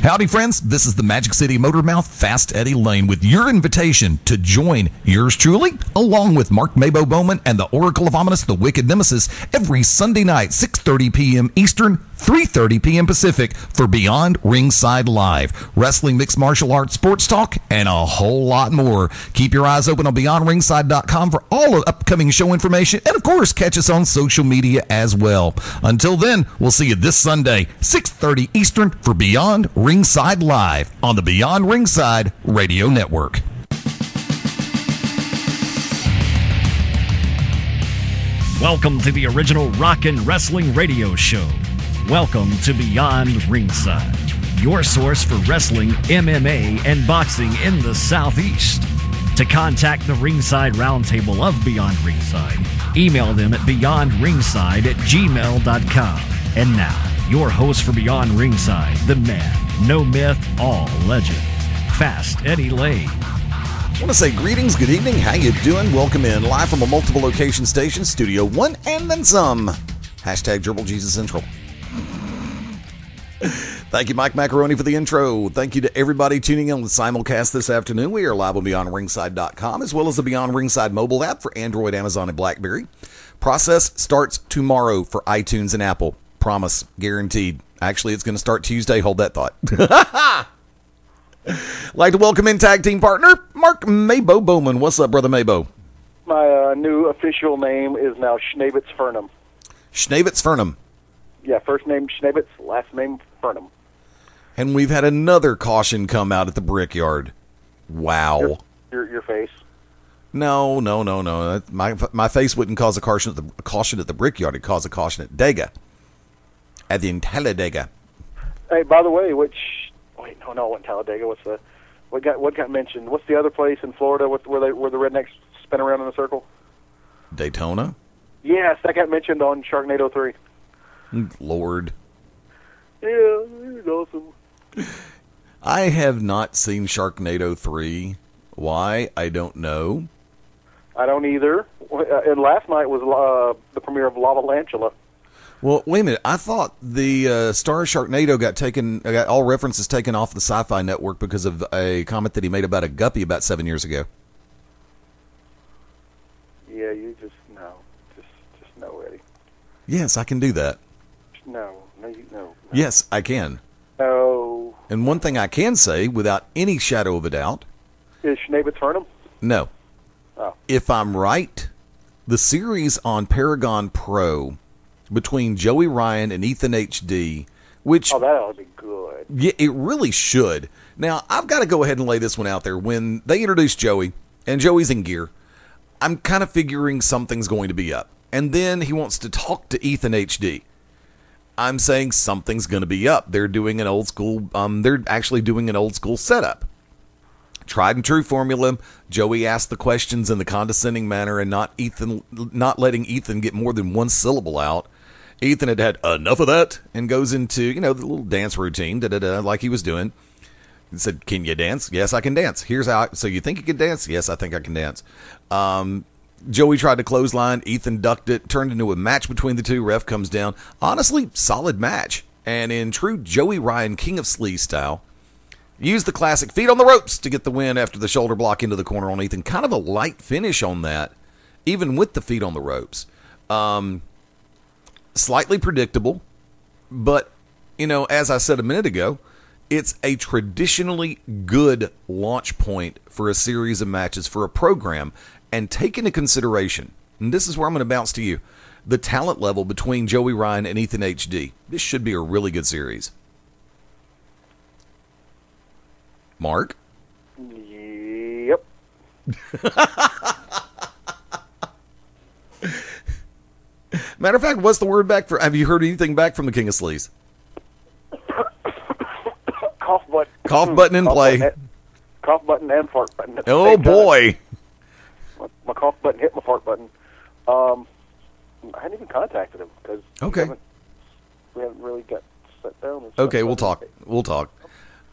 Howdy, friends. This is the Magic City Motor Mouth, Fast Eddie Lane, with your invitation to join yours truly, along with Mark Mabo Bowman and the Oracle of Ominous, the Wicked Nemesis, every Sunday night, 6:30 p.m. Eastern, 3:30 p.m. Pacific, for Beyond Ringside Live. Wrestling, mixed martial arts, sports talk, and a whole lot more. Keep your eyes open on BeyondRingside.com for all of upcoming show information, and of course, catch us on social media as well. Until then, we'll see you this Sunday, 6:30 Eastern, for Beyond Ringside Live on the Beyond Ringside Radio Network. Welcome to the original rock and wrestling radio show. Welcome to Beyond Ringside, your source for wrestling, MMA, and boxing in the Southeast. To contact the Ringside Roundtable of Beyond Ringside, email them at beyondringside@gmail.com. And now, your host for Beyond Ringside, the man, no myth, all legend, Fast Eddie Lane. I want to say greetings, good evening, how you doing? Welcome in, live from a multiple location station, Studio One, and then some. Hashtag Gerbil Jesus Central. Thank you, Mike Macaroni, for the intro. Thank you to everybody tuning in on the simulcast this afternoon. We are live on BeyondRingside.com, as well as the Beyond Ringside mobile app for Android, Amazon, and BlackBerry. Process starts tomorrow for iTunes and Apple. Promise, guaranteed. Actually, it's going to start Tuesday. Hold that thought. Like to welcome in tag team partner, Mark Mabo Bowman. What's up, brother Mabo? My new official name is now Schnabitz Furnham. Schnabitz Furnham. Yeah, first name Schnabitz, last name Furnham. And we've had another caution come out at the Brickyard. Wow. Your face. No. My face wouldn't cause a caution at the Brickyard. It'd cause a caution at Dega. At the Talladega. Hey, by the way, it wasn't Talladega. What got mentioned? What's the other place in Florida where the rednecks spin around in a circle? Daytona? Yes, that got mentioned on Sharknado 3. Lord. Yeah, it's awesome. I have not seen Sharknado 3. Why? I don't know. I don't either. And last night was the premiere of Lavalantula. Well, wait a minute. I thought the star Sharknado got all references taken off the Sci-Fi Network because of a comment that he made about a guppy about 7 years ago. Yeah, you just no, Eddie. Yes, I can do that. No. Yes, I can. No. And one thing I can say, without any shadow of a doubt, is Schnabitz Furnham? No. Oh. If I'm right, the series on Paragon Pro between Joey Ryan and Ethan HD, which... Oh, that ought to be good. Yeah, it really should. Now, I've got to go ahead and lay this one out there. When they introduced Joey, and Joey's in gear, I'm kind of figuring something's going to be up. And then he wants to talk to Ethan HD. I'm saying something's going to be up. They're doing an old school, they're actually doing an old school setup. Tried and true formula. Joey asked the questions in the condescending manner and not letting Ethan get more than one syllable out. Ethan had enough of that and goes into, the little dance routine, like he was doing. He said, "Can you dance?" "Yes, I can dance." "Here's how." "So you think you can dance?" "Yes, I think I can dance." Joey tried to clothesline. Ethan ducked it. Turned into a match between the two. Ref comes down. Honestly, solid match. And in true Joey Ryan King of Sleaze style, used the classic feet on the ropes to get the win after the shoulder block into the corner on Ethan. Kind of a light finish on that, even with the feet on the ropes. Slightly predictable, but, as I said a minute ago, it's a traditionally good launch point for a series of matches for a program. And take into consideration, and this is where I'm going to bounce to you, the talent level between Joey Ryan and Ethan HD. This should be a really good series. Mark? Yep. Matter of fact, what's the word back for? Have you heard anything back from the King of Sleaze? Cough button. Cough button in play. Cough button and fart button. Oh, boy. My cough button hit my fart button. I hadn't even contacted him because we haven't really got set down. Okay, we'll talk.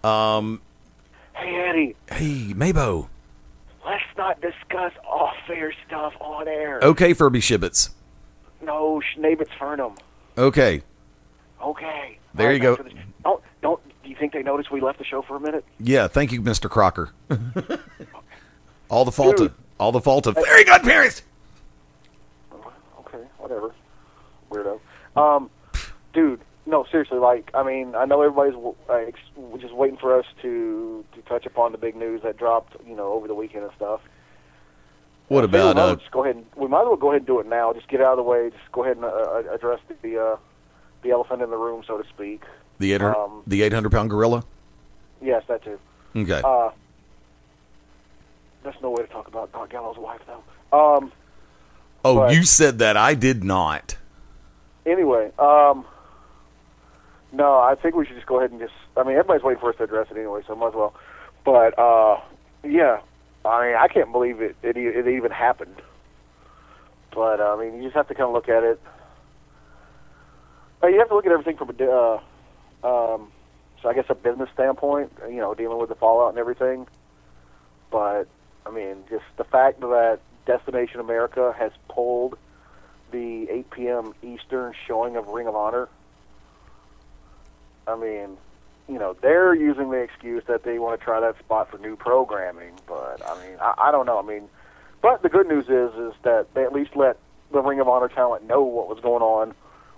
Hey, Eddie. Hey, Mabo. Let's not discuss off-air stuff on air. Okay, Furby Shibbits. No, Schnabitz Furnham. Okay. Okay. There you go. Don't. you think they noticed we left the show for a minute? Yeah, thank you, Mr. Crocker. All the fault of very good parents. Okay, whatever. Weirdo. Dude, no, seriously, like, I mean, I know everybody's just waiting for us to touch upon the big news that dropped, over the weekend and stuff. What about just go ahead and, we might as well go ahead and do it now. Just get it out of the way. Just go ahead and address the elephant in the room, so to speak. The 800-pound gorilla? Yes, that too. Okay. That's no way to talk about Doc Gallows' wife, though. You said that. I did not. Anyway, no, I think we should just go ahead and everybody's waiting for us to address it anyway, so might as well. But, yeah, I mean, I can't believe it even happened. But, I mean, you just have to kind of look at it. You have to look at everything from so I guess a business standpoint, dealing with the fallout and everything. But, I mean, just the fact that Destination America has pulled the 8 p.m. Eastern showing of Ring of Honor. I mean, they're using the excuse that they want to try that spot for new programming. But, I mean, I don't know. I mean, but the good news is that they at least let the Ring of Honor talent know what was going on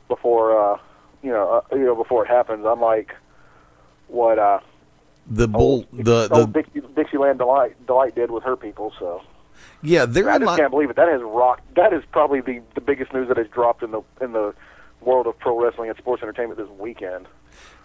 before, before it happens. Unlike what Dixieland Delight did with her people. So yeah, I just can't believe it. That has rocked. That is probably the biggest news that has dropped in the world of pro wrestling and sports entertainment this weekend.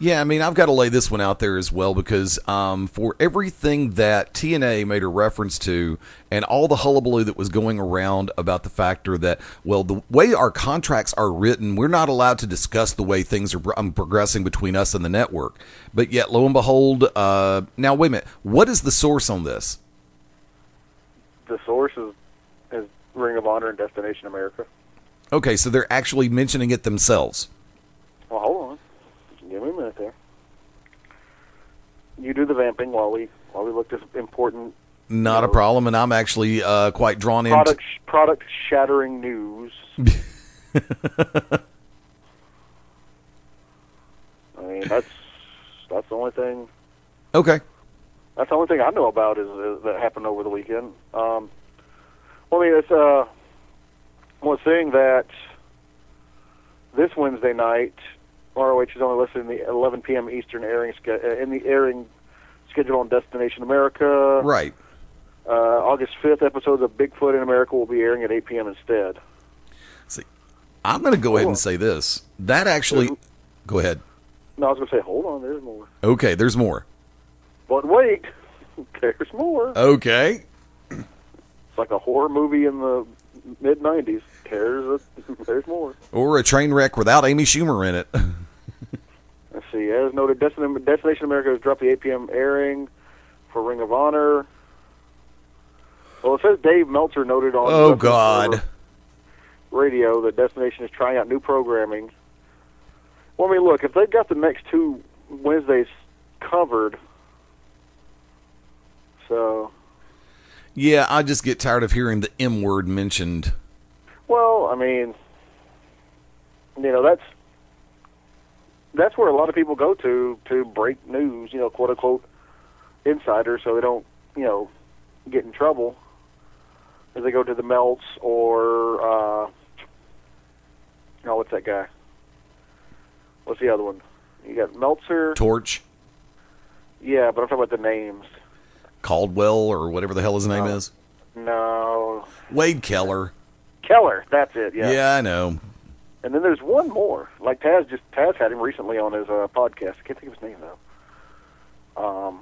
Yeah, I mean, I've got to lay this one out there as well because for everything that TNA made a reference to and all the hullabaloo that was going around about the factor that, well, the way our contracts are written, we're not allowed to discuss the way things are progressing between us and the network. But yet, lo and behold, now, wait a minute, what is the source on this? The source is Ring of Honor and Destination America. Okay, so they're actually mentioning it themselves. Well, hold on. Give me a minute there. You do the vamping while we look this important. Not a problem, and I'm actually quite drawn into product shattering news. I mean, that's the only thing. Okay. That's the only thing I know about is that happened over the weekend. Well, I mean, it's was saying that this Wednesday night, ROH is only listed in the 11 p.m. Eastern airing schedule on Destination America. Right. August 5th episodes of Bigfoot in America will be airing at 8 p.m. instead. See, I'm going to go ahead and say this. That actually... Go ahead. No, I was going to say, hold on, there's more. Okay, there's more. But wait, there's more. Okay. It's like a horror movie in the mid-90s. There's more. Or a train wreck without Amy Schumer in it. Let's see. As noted, Destination America has dropped the 8 p.m. airing for Ring of Honor. Well, it says Dave Meltzer noted on radio that Destination is trying out new programming. Well, I mean, look, if they've got the next two Wednesdays covered, so... Yeah, I just get tired of hearing the M word mentioned. Well, I mean, that's where a lot of people go to break news, quote unquote, insiders, so they don't, get in trouble. As they go to the Melts or, what's that guy? What's the other one? You got Meltzer, Torch. Yeah, but I'm talking about the names. Caldwell or whatever the hell his name is. No. Wade Keller. Keller, that's it. Yeah. Yeah, I know. And then there's one more. Like Taz had him recently on his podcast. I can't think of his name though. Well,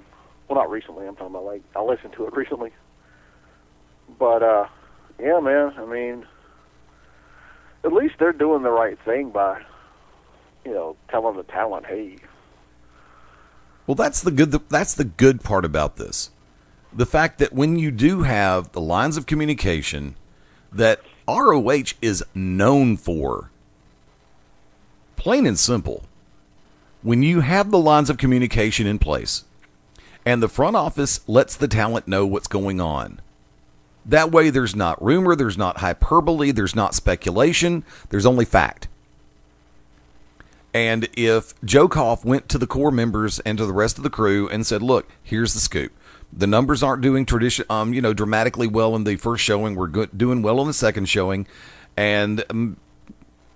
not recently. I'm talking about like I listened to it recently. But yeah, man. I mean, at least they're doing the right thing by, telling the talent, hey. Well, that's the good part about this. The fact that when you do have the lines of communication that ROH is known for, plain and simple, when you have the lines of communication in place and the front office lets the talent know what's going on, that way there's not rumor, there's not hyperbole, there's not speculation, there's only fact. And if Joe Koff went to the core members and to the rest of the crew and said, look, here's the scoop. The numbers aren't doing dramatically well in the first showing. We're doing well in the second showing. And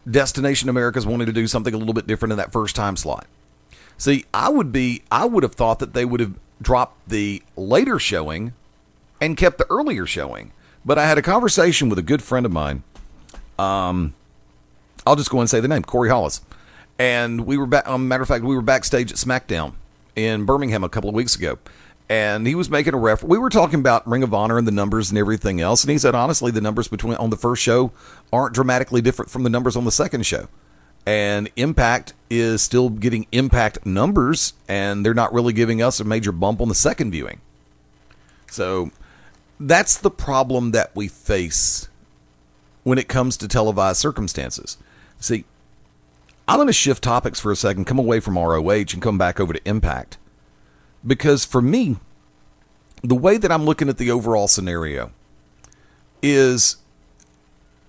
Destination America's wanting to do something a little bit different in that first time slot. See, I would have thought that they would have dropped the later showing and kept the earlier showing. But I had a conversation with a good friend of mine. I'll just go and say the name, Corey Hollis. And we were matter of fact, we were backstage at SmackDown in Birmingham a couple of weeks ago. And he was making a reference. We were talking about Ring of Honor and the numbers and everything else. And he said, honestly, the numbers on the first show aren't dramatically different from the numbers on the second show. And Impact is still getting Impact numbers, and they're not really giving us a major bump on the second viewing. So that's the problem that we face when it comes to televised circumstances. See, I'm going to shift topics for a second, come away from ROH and come back over to Impact. Because for me, the way that I'm looking at the overall scenario is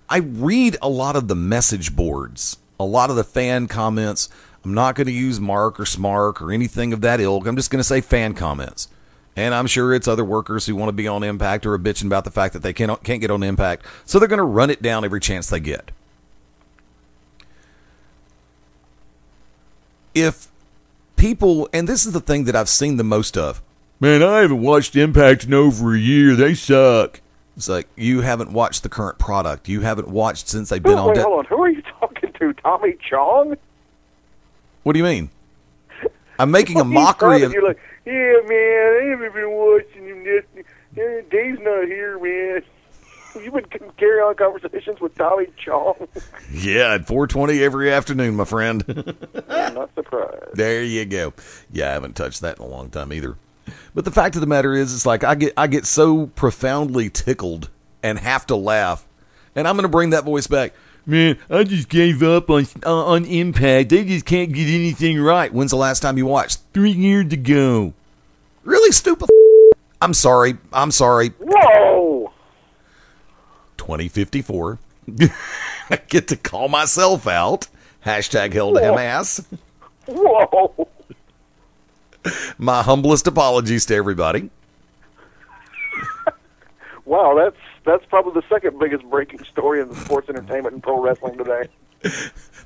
I read a lot of the message boards, a lot of the fan comments. I'm not going to use Mark or Smark or anything of that ilk. I'm just going to say fan comments. And I'm sure it's other workers who want to be on Impact or are bitching about the fact that they can't get on Impact. So they're going to run it down every chance they get. If people, and this is the thing that I've seen the most of, man, I haven't watched Impact in over a year. They suck. It's like, you haven't watched the current product. You haven't watched since they've been on. Wait, hold on. Who are you talking to? Tommy Chong? What do you mean? I'm making a mockery of. You're like, yeah, man, I haven't been watching him. Dave's not here, man. You would carry on conversations with Tommy Chong. Yeah, at 4:20 every afternoon, my friend. I'm not surprised. There you go. Yeah, I haven't touched that in a long time either. But the fact of the matter is, it's like I get so profoundly tickled and have to laugh. And I'm going to bring that voice back. Man, I just gave up on Impact. They just can't get anything right. When's the last time you watched? 3 years ago. Really stupid. I'm sorry. Whoa! 2054. I get to call myself out. Hashtag held ham ass. Whoa! My humblest apologies to everybody. Wow, that's probably the second biggest breaking story in the sports entertainment and pro wrestling today.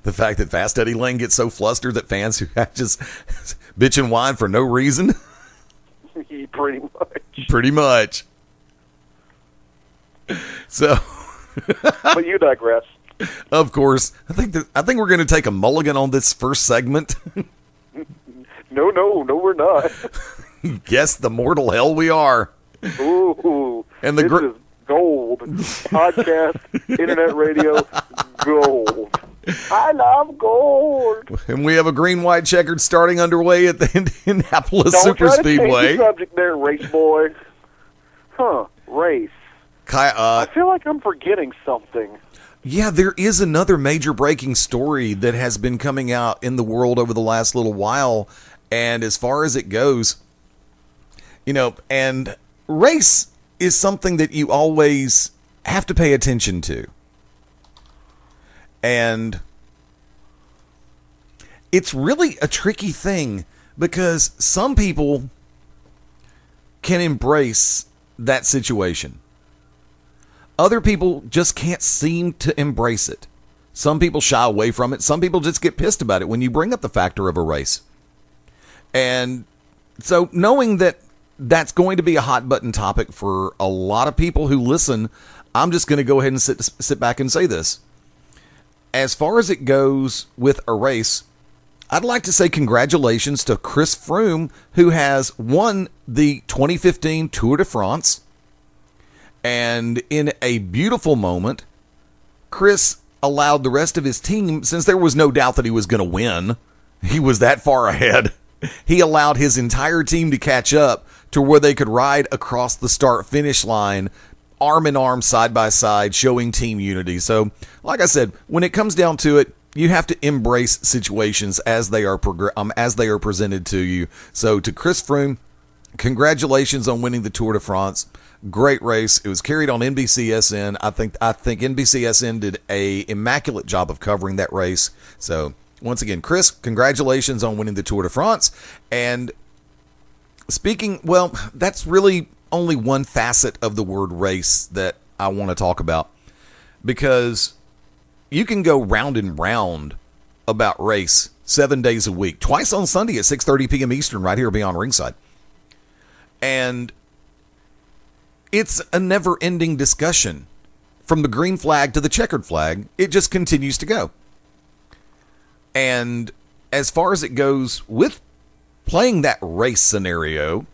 The fact that Fast Eddie Lane gets so flustered that fans who just bitch and whine for no reason. Pretty much. So, but you digress. Of course, I think we're going to take a mulligan on this first segment. No, we're not. Guess the mortal hell we are. Ooh, and this is gold. Podcast, internet radio, gold. I love gold. And we have a green-white checkered starting underway at the Indianapolis Super Speedway. Don't try to change the subject there, race boy. Race. I feel like I'm forgetting something. Yeah, there is another major breaking story that has been coming out in the world over the last little while. And as far as it goes, and race is something that you always have to pay attention to. And it's really a tricky thing because some people can embrace that situation. Other people just can't seem to embrace it. Some people shy away from it. Some people just get pissed about it when you bring up the factor of a race. And so knowing that that's going to be a hot button topic for a lot of people who listen, I'm just going to go ahead and sit back and say this. As far as it goes with a race, I'd like to say congratulations to Chris Froome, who has won the 2015 Tour de France. And in a beautiful moment, Chris allowed the rest of his team, since there was no doubt that he was going to win, he was that far ahead, he allowed his entire team to catch up to where they could ride across the start-finish line, arm in arm, side by side, showing team unity. So, like I said, when it comes down to it, you have to embrace situations as they are presented to you. So, to Chris Froome, congratulations on winning the Tour de France. Great race. It was carried on NBCSN. I think NBCSN did a immaculate job of covering that race. So once again, Chris, congratulations on winning the Tour de France. And speaking, well, that's really only one facet of the word race that I want to talk about, because you can go round and round about race 7 days a week, twice on Sunday at 6:30 p.m. Eastern, right here beyond Ringside. And it's a never-ending discussion. From the green flag to the checkered flag, it just continues to go. And as far as it goes with playing that race scenario,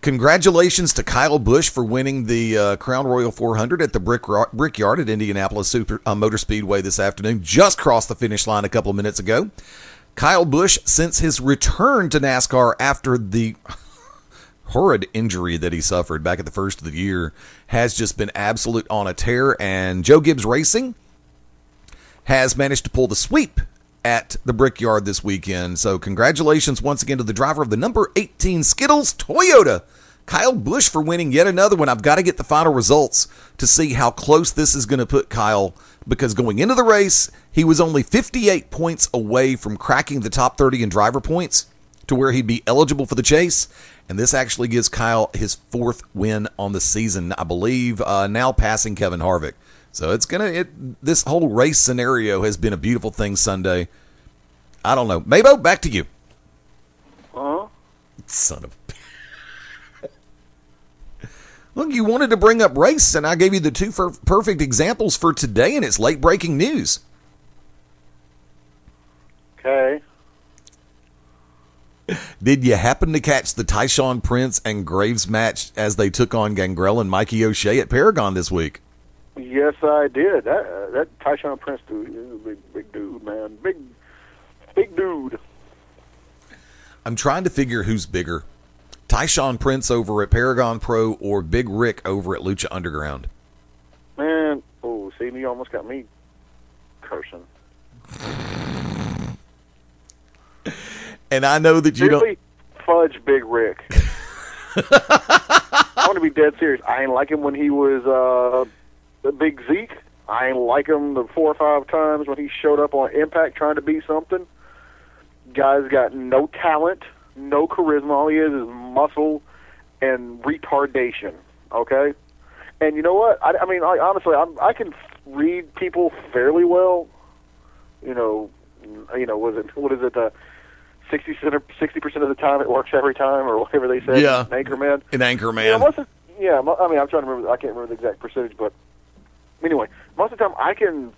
congratulations to Kyle Busch for winning the Crown Royal 400 at the Brickyard at Indianapolis Motor Speedway this afternoon. Just crossed the finish line a couple of minutes ago. Kyle Busch, since his return to NASCAR after the horrid injury that he suffered back at the first of the year, has just been absolute on a tear. And Joe Gibbs Racing has managed to pull the sweep at the Brickyard this weekend. So congratulations once again to the driver of the number 18 Skittles Toyota, Kyle Busch, for winning yet another one. I've got to get the final results to see how close this is going to put Kyle, because going into the race, he was only 58 points away from cracking the top 30 in driver points to where he'd be eligible for the chase. And this actually gives Kyle his fourth win on the season, I believe, now passing Kevin Harvick. So this whole race scenario has been a beautiful thing Sunday. I don't know. Mabo, back to you. Son of Look, you wanted to bring up race, and I gave you the two perfect examples for today, and it's late breaking news. Okay. Did you happen to catch the Tyshawn Prince and Graves match as they took on Gangrel and Mikey O'Shea at Paragon this week? Yes, I did. That Tyshawn Prince dude is a big dude, man. Big dude. I'm trying to figure who's bigger. Tyshawn Prince over at Paragon Pro or Big Rick over at Lucha Underground? Man, see, you almost got me cursing. And I know that you Seriously, fudge Big Rick. I want to be dead serious. I ain't like him when he was the Big Zeke. I ain't like him the 4 or 5 times when he showed up on Impact trying to be something. Guy's got no talent, no charisma. All he is muscle and retardation. Okay, and you know what? I mean, honestly, I can read people fairly well. What is it? 60% of the time it works every time, or whatever they said. Yeah, an Anchorman. An Anchorman. I'm trying to remember. I can't remember the exact percentage, but anyway, most of the time I can,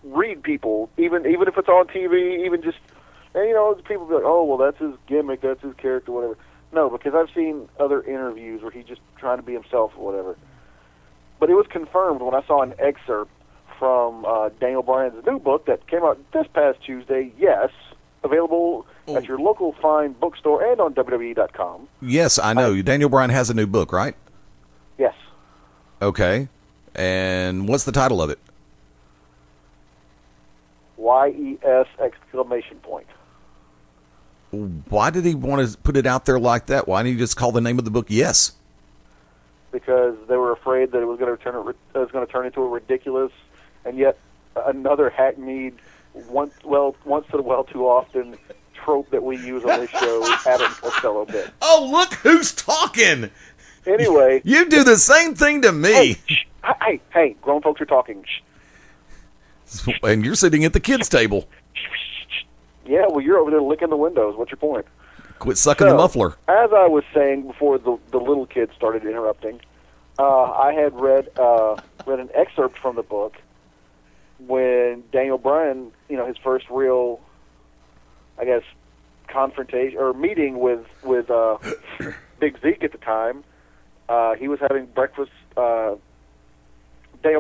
read people, even if it's on TV, even just, and people be like, oh, well, that's his gimmick, that's his character, whatever. No, because I've seen other interviews where he's just trying to be himself or whatever. But it was confirmed when I saw an excerpt from Daniel Bryan's new book that came out this past Tuesday. Yes. Available at your local fine bookstore and on WWE.com. Yes, I know. Daniel Bryan has a new book, right? Yes. Okay. And what's the title of it? YES exclamation point. Why did he want to put it out there like that? Why didn't he just call the name of the book Yes? Because they were afraid that it was going to turn into a ridiculous and yet another hackneyed, once too often trope that we use on this show, Abbott and Costello bit. Oh, look who's talking! Anyway, you do the same thing to me. Hey, grown folks are talking. And you're sitting at the kids' table. Yeah, well, you're over there licking the windows. What's your point? Quit sucking the muffler. As I was saying before the little kids started interrupting, I had read an excerpt from the book when Daniel Bryan, his first real, I guess, confrontation or meeting with Big Zeke at the time. He was having breakfast. Daniel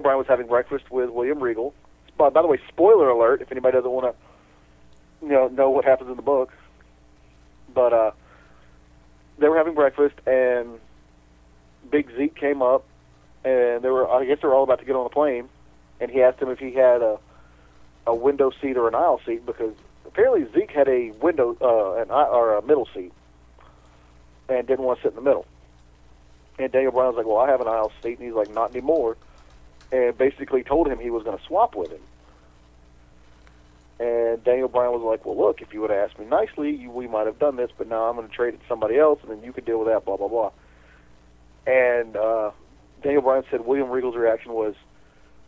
Bryan was having breakfast with William Regal. By the way, spoiler alert if anybody doesn't want to know what happens in the book. But they were having breakfast, and Big Zeke came up, and I guess they were all about to get on the plane, and he asked him if he had a window seat or an aisle seat, because apparently Zeke had a window or a middle seat, and didn't want to sit in the middle. And Daniel Bryan was like, well, I have an aisle seat, and he's like, not anymore, and basically told him he was going to swap with him. And Daniel Bryan was like, well, look, if you would have asked me nicely, we might have done this, but now I'm going to trade it to somebody else, and then you could deal with that, blah, blah, blah. And Daniel Bryan said William Regal's reaction was,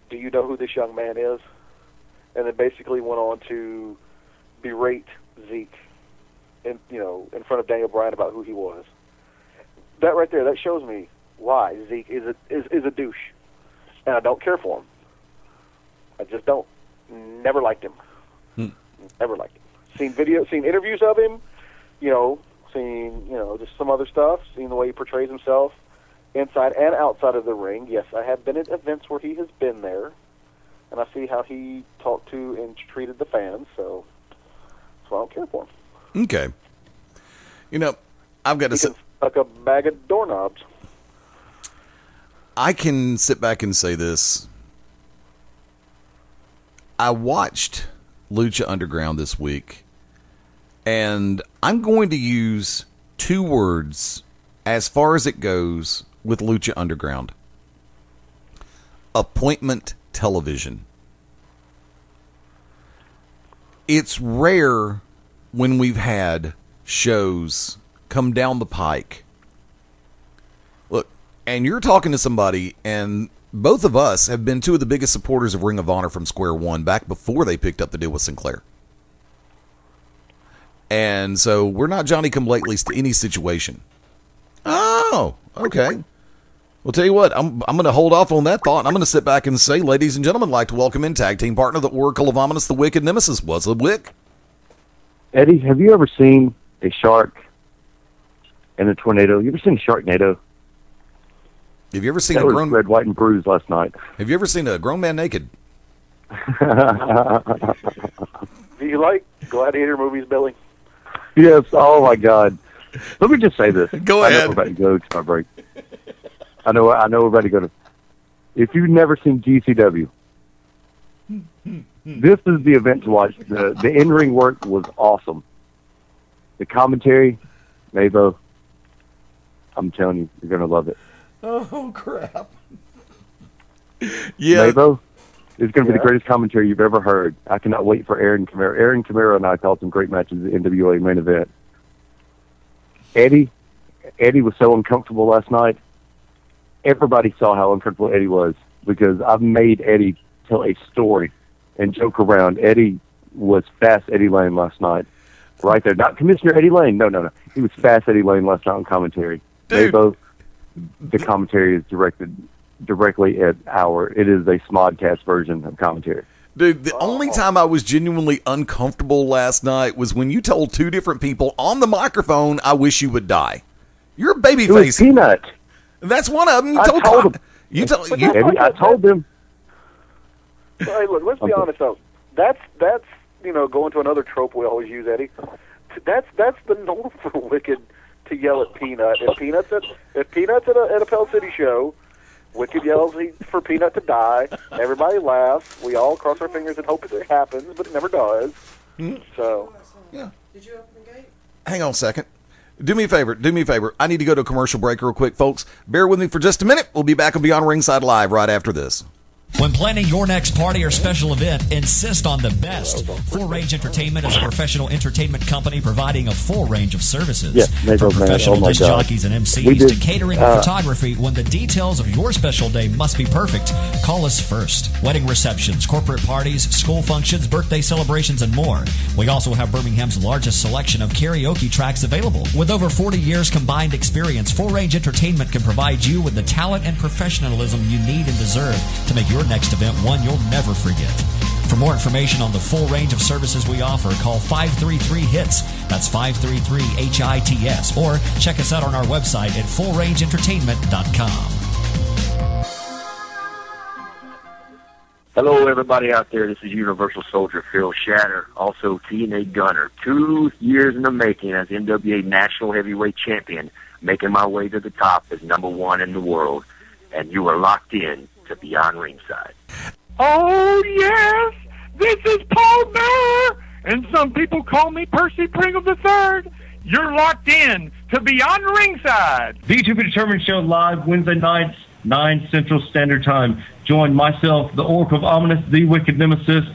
do you know who this young man is? And then basically went on to berate Zeke in front of Daniel Bryan about who he was. That right there, that shows me why Zeke is a douche. And I don't care for him. I just don't. Never liked him. Never liked him. Seen interviews of him, seen, just some other stuff, seen the way he portrays himself inside and outside of the ring. Yes, I have been at events where he has been there, and I see how he talked to and treated the fans, so I don't care for him. Okay. I've got to say, like a bag of doorknobs. I can sit back and say this. I watched Lucha Underground this week, and I'm going to use 2 words as far as it goes with Lucha Underground. Appointment television. It's rare when we've had shows come down the pike. Look, and you're talking to somebody, and both of us have been 2 of the biggest supporters of Ring of Honor from square one, back before they picked up the deal with Sinclair. And so we're not Johnny-come-latelys to any situation. Oh, okay. Well, tell you what, I'm going to hold off on that thought. I'm going to sit back and say, ladies and gentlemen, I'd like to welcome in tag team partner, the Oracle of Ominous, the Wicked Nemesis. What's up, Wick? Eddie, have you ever seen a shark and a tornado? You ever seen a Sharknado? Have you ever seen a grown red, white, and bruised last night? Have you ever seen a grown man naked? Do you like gladiator movies, Billy? Yes. Oh my God. Let me just say this. Go ahead. I know we're about to go to my break. I know we're about to go to. If you've never seen GCW, this is the event to watch. The in-ring work was awesome. The commentary, Mabo, I'm telling you, you're gonna love it. Oh crap! Yeah, Mabo is going to be the greatest commentary you've ever heard. I cannot wait for Aaron Camaro. Aaron Camaro and I called some great matches at the NWA main event. Eddie was so uncomfortable last night. Everybody saw how uncomfortable Eddie was because I've made Eddie tell a story and joke around. Eddie was Fast Eddie Lane last night. Right there. Not Commissioner Eddie Lane. No. He was Fast Eddie Lane last night on commentary. Mabo, the commentary is directly at it is a Smodcast version of commentary. Dude, the only time I was genuinely uncomfortable last night was when you told 2 different people on the microphone, I wish you would die. You're a baby face. Peanut. That's one of them. I told them. I told them. Hey, look, let's be honest, though. That's going to another trope we always use, Eddie. That's the norm for Wicked to yell at Peanut. If Peanut's at a Pell City show, Wicked yells for Peanut to die. Everybody laughs. We all cross our fingers and hope it happens, but it never does. So, yeah. Did you open the gate? Hang on a second. Do me a favor. I need to go to a commercial break real quick, folks. Bear with me for just a minute. We'll be back on Beyond Ringside Live right after this. When planning your next party or special event, insist on the best. Full Range Entertainment is a professional entertainment company providing a full range of services. From professional disc jockeys and MCs to catering and photography, when the details of your special day must be perfect, call us first. Wedding receptions, corporate parties, school functions, birthday celebrations, and more. We also have Birmingham's largest selection of karaoke tracks available. With over 40 years combined experience, Full Range Entertainment can provide you with the talent and professionalism you need and deserve to make your next event one you'll never forget. For more information on the full range of services we offer, call 533-HITS. That's 533-HITS. Or check us out on our website at fullrangeentertainment.com. Hello, everybody out there. This is Universal Soldier Phil Shatter, also TNA Gunner. 2 years in the making as NWA National Heavyweight Champion, making my way to the top as #1 in the world. And you are locked in to Beyond Ringside. Oh, yes! This is Paul Bearer, and some people call me Percy Pringle III. You're locked in to Beyond Ringside. The To Be Determined show live Wednesday nights, 9 Central Standard Time. Join myself, the Oracle of Ominous, the Wicked Nemesis,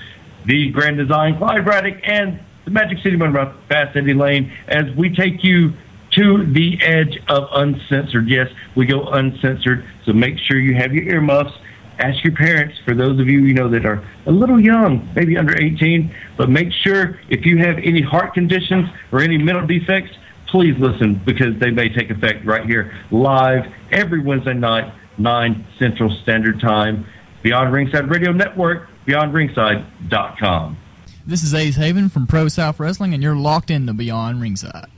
the Grand Design, Clyde Braddock, and the Magic City Motormouth, Fast Eddie Lane, as we take you to the edge of uncensored. Yes, we go uncensored, so make sure you have your earmuffs. Ask your parents, for those of you that are a little young, maybe under 18, but make sure if you have any heart conditions or any mental defects, please listen, because they may take effect right here live every Wednesday night, 9 Central Standard Time. Beyond Ringside Radio Network, beyondringside.com. This is Ace Haven from Pro South Wrestling, and you're locked into Beyond Ringside.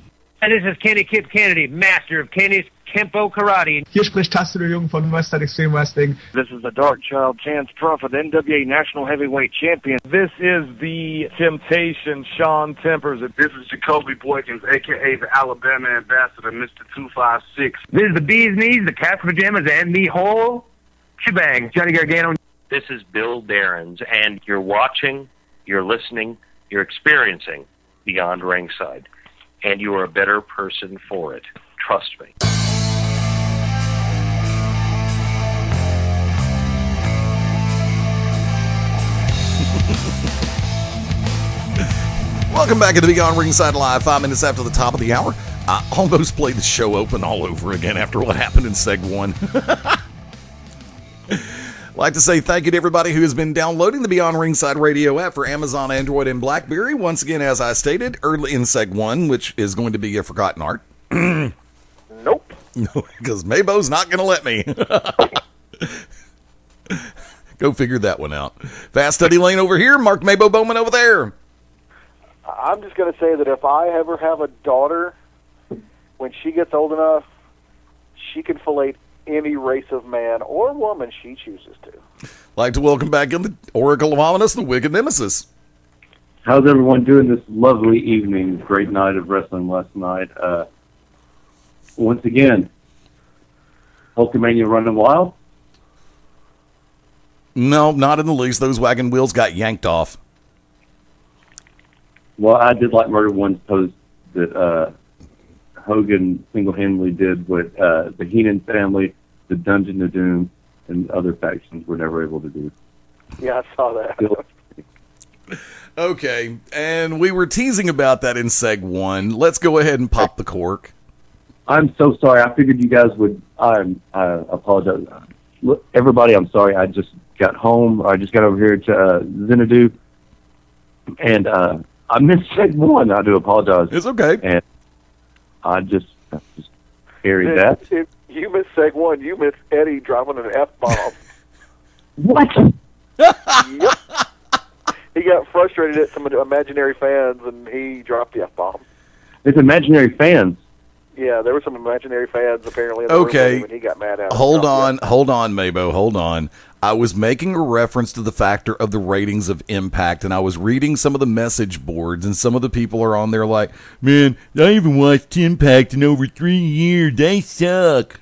And this is Kenny Kip Kennedy, master of Kenny's Kempo Karate. Hier spricht Tassilo Jung von Westside Extreme Wrestling. This is the Dark Child Chance Crawford, the NWA National Heavyweight Champion. This is the Temptation, Sean Tempers. This is Jacoby Boykins, a.k.a. the Alabama Ambassador, Mr. 256. This is the Bee's Knees, the Casper Pajamas, and the whole shebang. Johnny Gargano. This is Bill Behrens, and you're watching, you're listening, you're experiencing Beyond Ringside. And you are a better person for it. Trust me. Welcome back to Beyond Ringside Live, 5 minutes after the top of the hour. I almost played the show open all over again after what happened in Seg 1. I'd like to say thank you to everybody who has been downloading the Beyond Ringside Radio app for Amazon, Android, and BlackBerry. Once again, as I stated, early in Seg 1, which is going to be a forgotten art. Nope. No, because Maybo's not going to let me. Go figure that one out. Fast Study Lane over here, Mark Maybo Bowman over there. I'm just going to say that if I ever have a daughter, when she gets old enough, she can fillet any race of man or woman she chooses to. Like to welcome back in the Oracle of Ominous, the Wicked Nemesis. How's everyone doing this lovely evening? Great night of wrestling last night. Once again, Hulkamania running wild? No, not in the least. Those wagon wheels got yanked off. Well, I did like Murder One's post that Hogan single-handedly did what the Heenan family, the Dungeon of Doom, and other factions were never able to do. Yeah, I saw that. Okay, and we were teasing about that in Seg 1. Let's go ahead and pop the cork. I'm so sorry. I figured you guys would. I apologize. Look, everybody, I'm sorry. I just got home. I just got over here to Xanadu, and I missed Seg 1. I do apologize. It's okay. And I just carried that. If you missed Seg 1, you missed Eddie dropping an F-bomb. What? Yep. He got frustrated at some imaginary fans, and he dropped the F-bomb. It's imaginary fans. Yeah, there were some imaginary fans apparently in the okay. room when he got mad at him. Hold on, Maybo, hold on. I was making a reference to the factor of the ratings of Impact, and I was reading some of the message boards, and some of the people are on there like, man, I haven't watched Impact in over 3 years. They suck.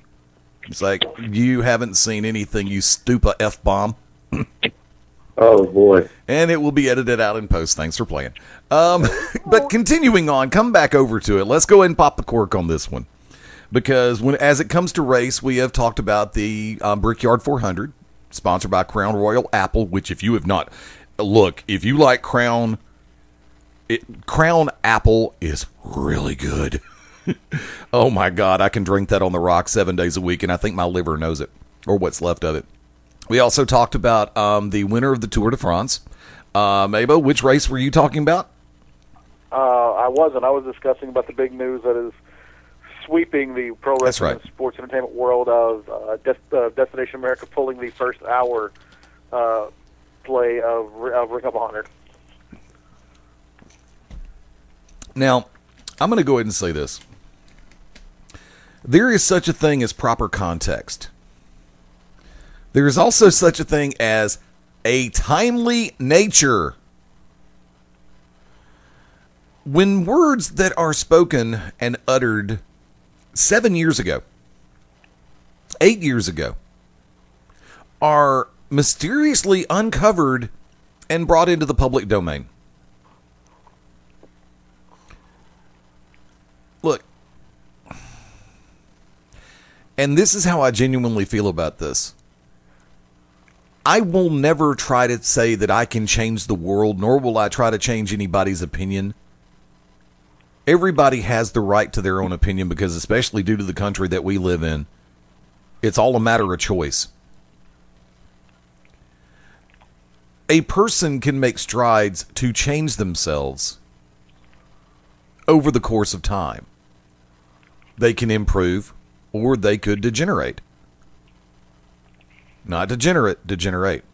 It's like, you haven't seen anything, you stupid F-bomb. Oh, boy. And it will be edited out in post. Thanks for playing. But continuing on, come back over to it. Let's go ahead and pop the cork on this one. Because as it comes to race, we have talked about the Brickyard 400, sponsored by Crown Royal Apple, which if you have not... Look, if you like Crown Apple is really good. Oh, my God. I can drink that on the rock 7 days a week, and I think my liver knows it, or what's left of it. We also talked about the winner of the Tour de France. Mabo, which race were you talking about? I wasn't. I was discussing about the big news that is sweeping the pro wrestling and sports entertainment world of Destination America pulling the first hour play of Ring of Honor. Now, I'm going to go ahead and say this. There is such a thing as proper context. There is also such a thing as a timely nature. When words that are spoken and uttered 7 years ago, 8 years ago, are mysteriously uncovered and brought into the public domain. Look, and this is how I genuinely feel about this. I will never try to say that I can change the world, nor will I try to change anybody's opinion. Everybody has the right to their own opinion because, especially due to the country that we live in, it's all a matter of choice. A person can make strides to change themselves over the course of time. They can improve, or they could degenerate. Not degenerate, degenerate.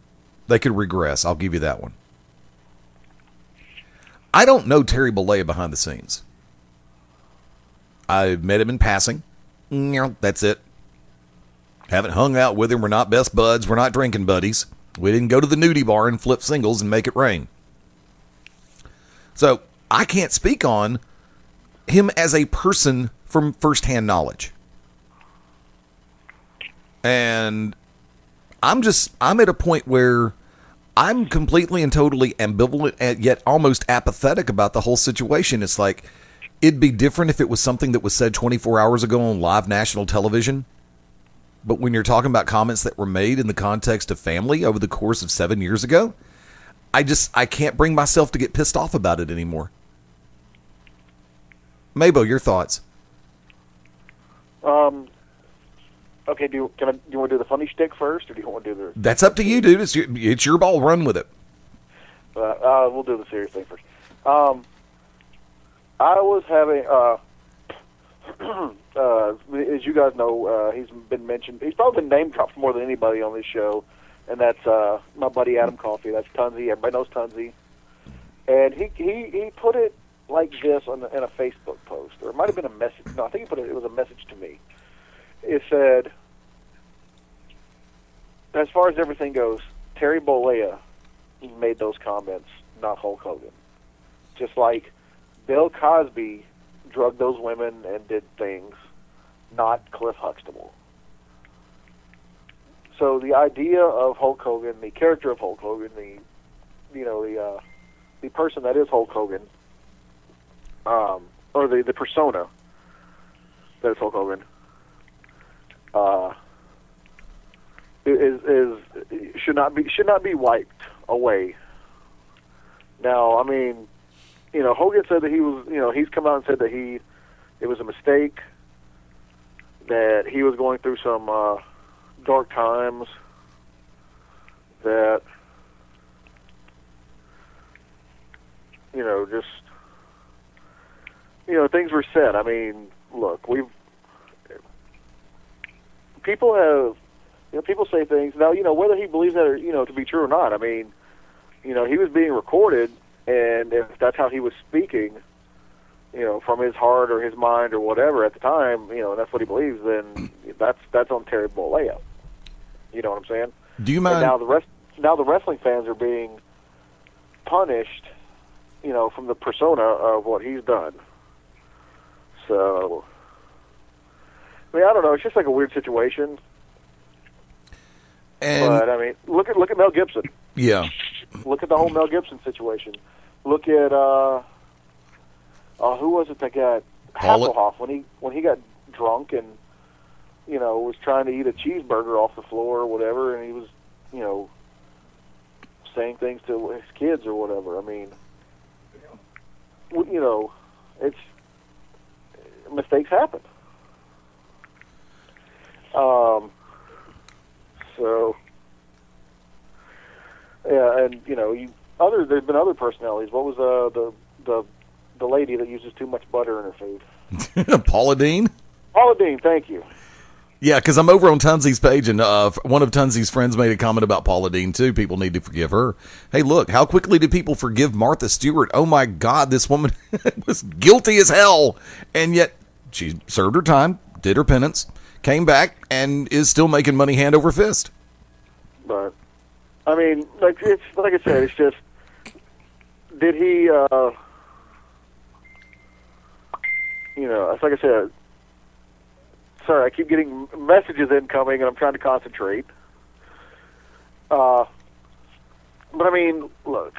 They could regress. I'll give you that one. I don't know Terry Bollea behind the scenes. I met him in passing. That's it. Haven't hung out with him. We're not best buds. We're not drinking buddies. We didn't go to the nudie bar and flip singles and make it rain. So I can't speak on him as a person from firsthand knowledge. And I'm at a point where I'm completely and totally ambivalent and yet almost apathetic about the whole situation. It's like, it'd be different if it was something that was said 24 hours ago on live national television. But when you're talking about comments that were made in the context of family over the course of 7 years ago, I can't bring myself to get pissed off about it anymore. Mabo, your thoughts? Okay, do you want to do the funny shtick first, or do you want to do the... That's up to you, dude. It's your ball. Run with it. We'll do the serious thing first. I was having... as you guys know, he's been mentioned. He's probably been name dropped more than anybody on this show, and that's my buddy Adam Coffey. That's Tunsy. Everybody knows Tunsy. And he put it like this in a Facebook post, or it might have been a message. No, I think he put it. It was a message to me. It said, as far as everything goes, Terry Bollea made those comments, not Hulk Hogan. Just like Bill Cosby drugged those women and did things, not Cliff Huxtable. So the idea of Hulk Hogan, the character of Hulk Hogan, the person that is Hulk Hogan, or the persona that is Hulk Hogan, should not be wiped away. Now, I mean, Hogan said that he was, he's come out and said that it was a mistake, that he was going through some dark times, that, things were said. I mean, look, people have, people say things. Now, whether he believes that or, to be true or not, I mean, he was being recorded, and if that's how he was speaking, from his heart or his mind or whatever at the time, and that's what he believes, then that's on Terry Bollea. You know what I'm saying? Do you mind? And now the wrestling fans are being punished, from the persona of what he's done. So, I mean, I don't know. It's just like a weird situation. But I mean, look at Mel Gibson. Yeah. Look at the whole Mel Gibson situation. Look at who was it that got Hasselhoff when he got drunk and was trying to eat a cheeseburger off the floor or whatever, and he was saying things to his kids or whatever. I mean, it's mistakes happen. So yeah, and there's been other personalities. What was the lady that uses too much butter in her food? Paula Deen? Paula Deen, thank you. Yeah, because I'm over on Tunsy's page, and one of Tunsy's friends made a comment about Paula Deen, too. People need to forgive her. Hey, look, how quickly did people forgive Martha Stewart? Oh, my God, this woman was guilty as hell. And yet, she served her time, did her penance, came back, and is still making money hand over fist. But, I mean, like I said, it's just, did he, it's like I said, sorry, I keep getting messages incoming, and I'm trying to concentrate. But, I mean, look,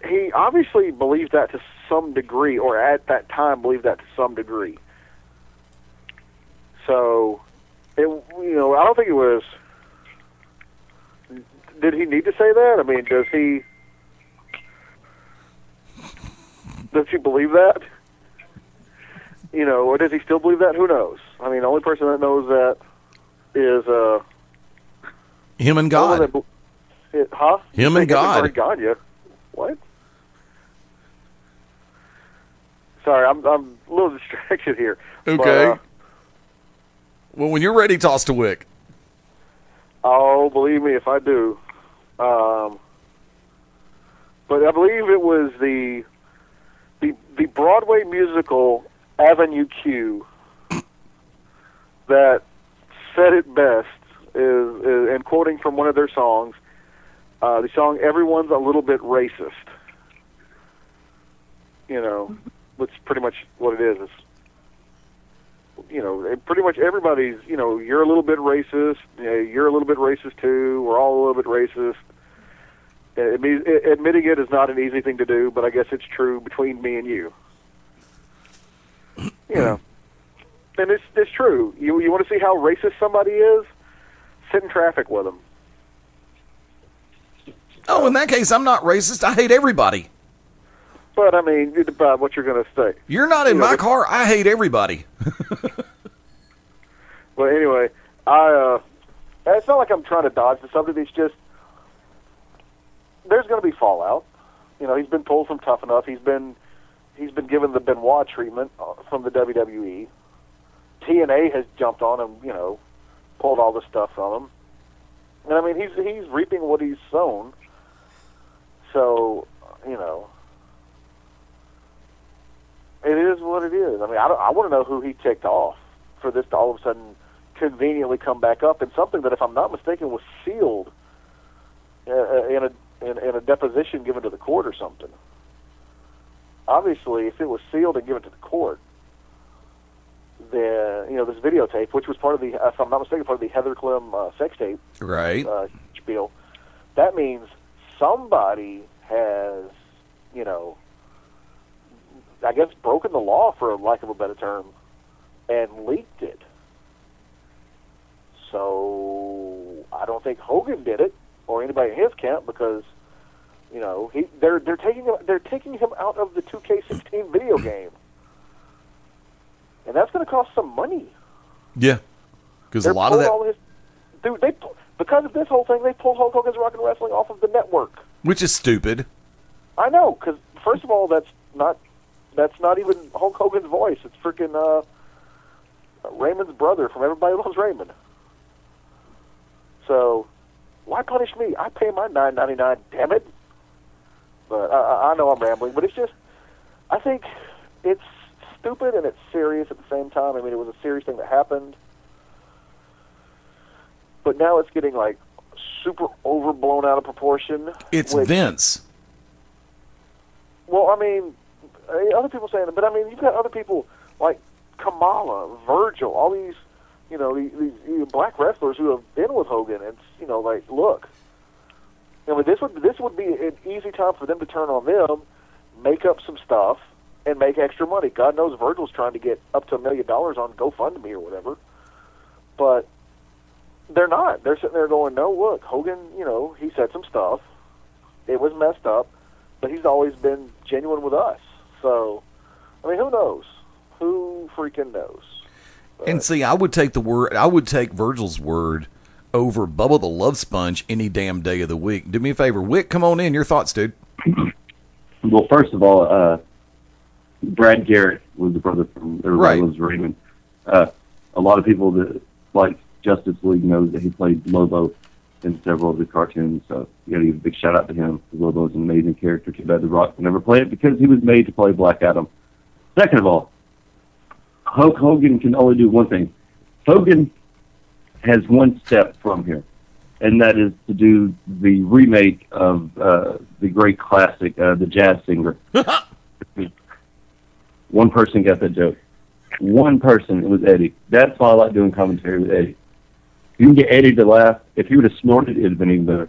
he obviously believed that to some degree, or at that time believed that to some degree. So, I don't think it was did he need to say that? I mean, does he believe that? You know, or does he still believe that? Who knows? I mean, the only person that knows that is him and God. Him and God. God, yeah. What? Sorry, I'm a little distracted here. Okay. But, well, when you're ready, toss to Wick. Oh, believe me, if I do. But I believe it was the Broadway musical Avenue Q that said it best, and quoting from one of their songs, the song "Everyone's a Little Bit Racist." You know, which pretty much what it is. You know, pretty much everybody's, you know, you're a little bit racist, you're a little bit racist too, we're all a little bit racist. Admitting it is not an easy thing to do, but I guess it's true between me and you. You know, and it's true. You want to see how racist somebody is? Sit in traffic with them. Oh, in that case, I'm not racist. I hate everybody. But, I mean, it's about what you're going to say. You're not in my car. I hate everybody. Well, anyway, it's not like I'm trying to dodge the subject. It's just, there's going to be fallout. You know, he's been pulled from Tough Enough. He's been given the Benoit treatment from the WWE. TNA has jumped on him, you know, pulled all this stuff from him. And, I mean, he's reaping what he's sown. So, you know, it is what it is. I mean, I want to know who he ticked off for this to all of a sudden conveniently come back up in something that, if I'm not mistaken, was sealed in a deposition given to the court or something. Obviously, if it was sealed and given to the court, then, you know, this videotape, which was part of the, if I'm not mistaken, part of the Heather Clem sex tape, right? Spiel, that means somebody has, you know, I guess broken the law, for lack of a better term, and leaked it. So I don't think Hogan did it, or anybody in his camp, because, you know, they're taking him out of the 2K16 video game, and that's going to cost some money. Yeah, because a lot of that. Because of this whole thing, they pulled Hulk Hogan's Rock and Wrestling off of the network, which is stupid. I know, because first of all, that's not even Hulk Hogan's voice. It's freaking Raymond's brother from Everybody Loves Raymond. So, why punish me? I pay my $9.99, damn it. But I know I'm rambling, but it's just, I think it's stupid and it's serious at the same time. I mean, it was a serious thing that happened. But now it's getting, like, super overblown out of proportion. It's Vince. Well, I mean, other people saying it, but I mean, you've got other people like Kamala, Virgil, all these, you know, these black wrestlers who have been with Hogan, and, you know, like, look, I mean, this would be an easy time for them to turn on them, make up some stuff, and make extra money. God knows Virgil's trying to get up to $1 million on GoFundMe or whatever, but they're not. They're sitting there going, no, look, Hogan, you know, he said some stuff. It was messed up, but he's always been genuine with us. So, I mean, who knows? Who freaking knows? But, and see, I would take Virgil's word over Bubba the Love Sponge any damn day of the week. Do me a favor, Wick, come on in. Your thoughts, dude. Well, first of all, Brad Garrett was the brother from Everybody Loves Raymond. A lot of people that like Justice League knows that he played Lobo in several of the cartoons, so you got to give a big shout out to him. Lobo is an amazing character. Too bad The Rock could never play it because he was made to play Black Adam. Second of all, Hulk Hogan can only do one thing. Hogan has one step from here, and that is to do the remake of the great classic, The Jazz Singer. One person got that joke. One person, it was Eddie. That's why I like doing commentary with Eddie. You can get Eddie to laugh. If he would have snorted, it would have been even better.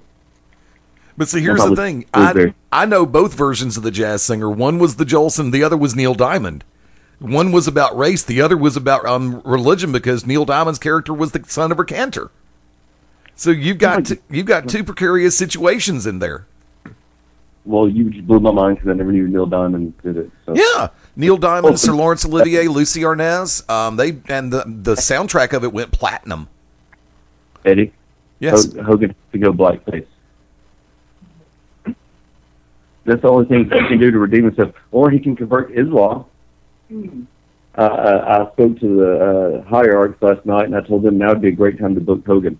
But see, here's the thing. I know both versions of The Jazz Singer. One was the Jolson, the other was Neil Diamond. One was about race, the other was about religion, because Neil Diamond's character was the son of a cantor. So you've got two precarious situations in there. Well, you just blew my mind because I never knew Neil Diamond did it. So. Yeah, Neil Diamond, Sir Laurence Olivier, Lucy Arnaz. The soundtrack of it went platinum. Eddie, yes, Hogan to go blackface. That's the only thing he can do to redeem himself, or he can convert Islam. I spoke to the hierarchs last night, and I told them now would be a great time to book Hogan.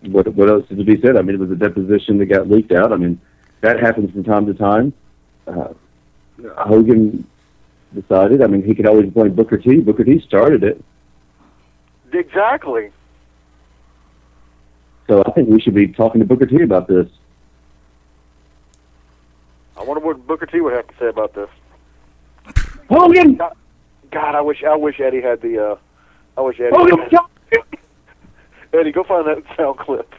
What else is to be said? I mean, it was a deposition that got leaked out. I mean, that happens from time to time. Hogan decided, I mean, he could always blame Booker T. Booker T started it. Exactly. So I think we should be talking to Booker T about this. I wonder what Booker T would have to say about this. Hogan! God, I wish Eddie had the. I wish Eddie. Hogan! Eddie, go find that sound clip.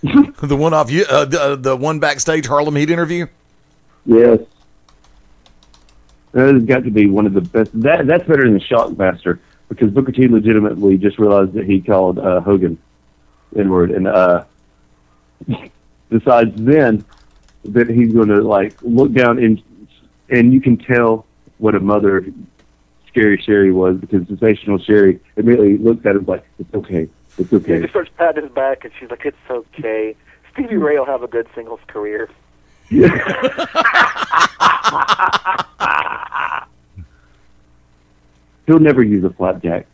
The one off you, the one backstage Harlem Heat interview. Yes, that has got to be one of the best. That's better than Shockmaster because Booker T legitimately just realized that he called Hogan N-word and decides then that he's going to like look down and you can tell what a mother Scary Sherry was because sensational Sherry immediately looks at him like it's okay. It's okay. He just starts patting his back, and she's like, "It's okay. Stevie Ray will have a good singles career." Yeah. He'll never use a flapjack.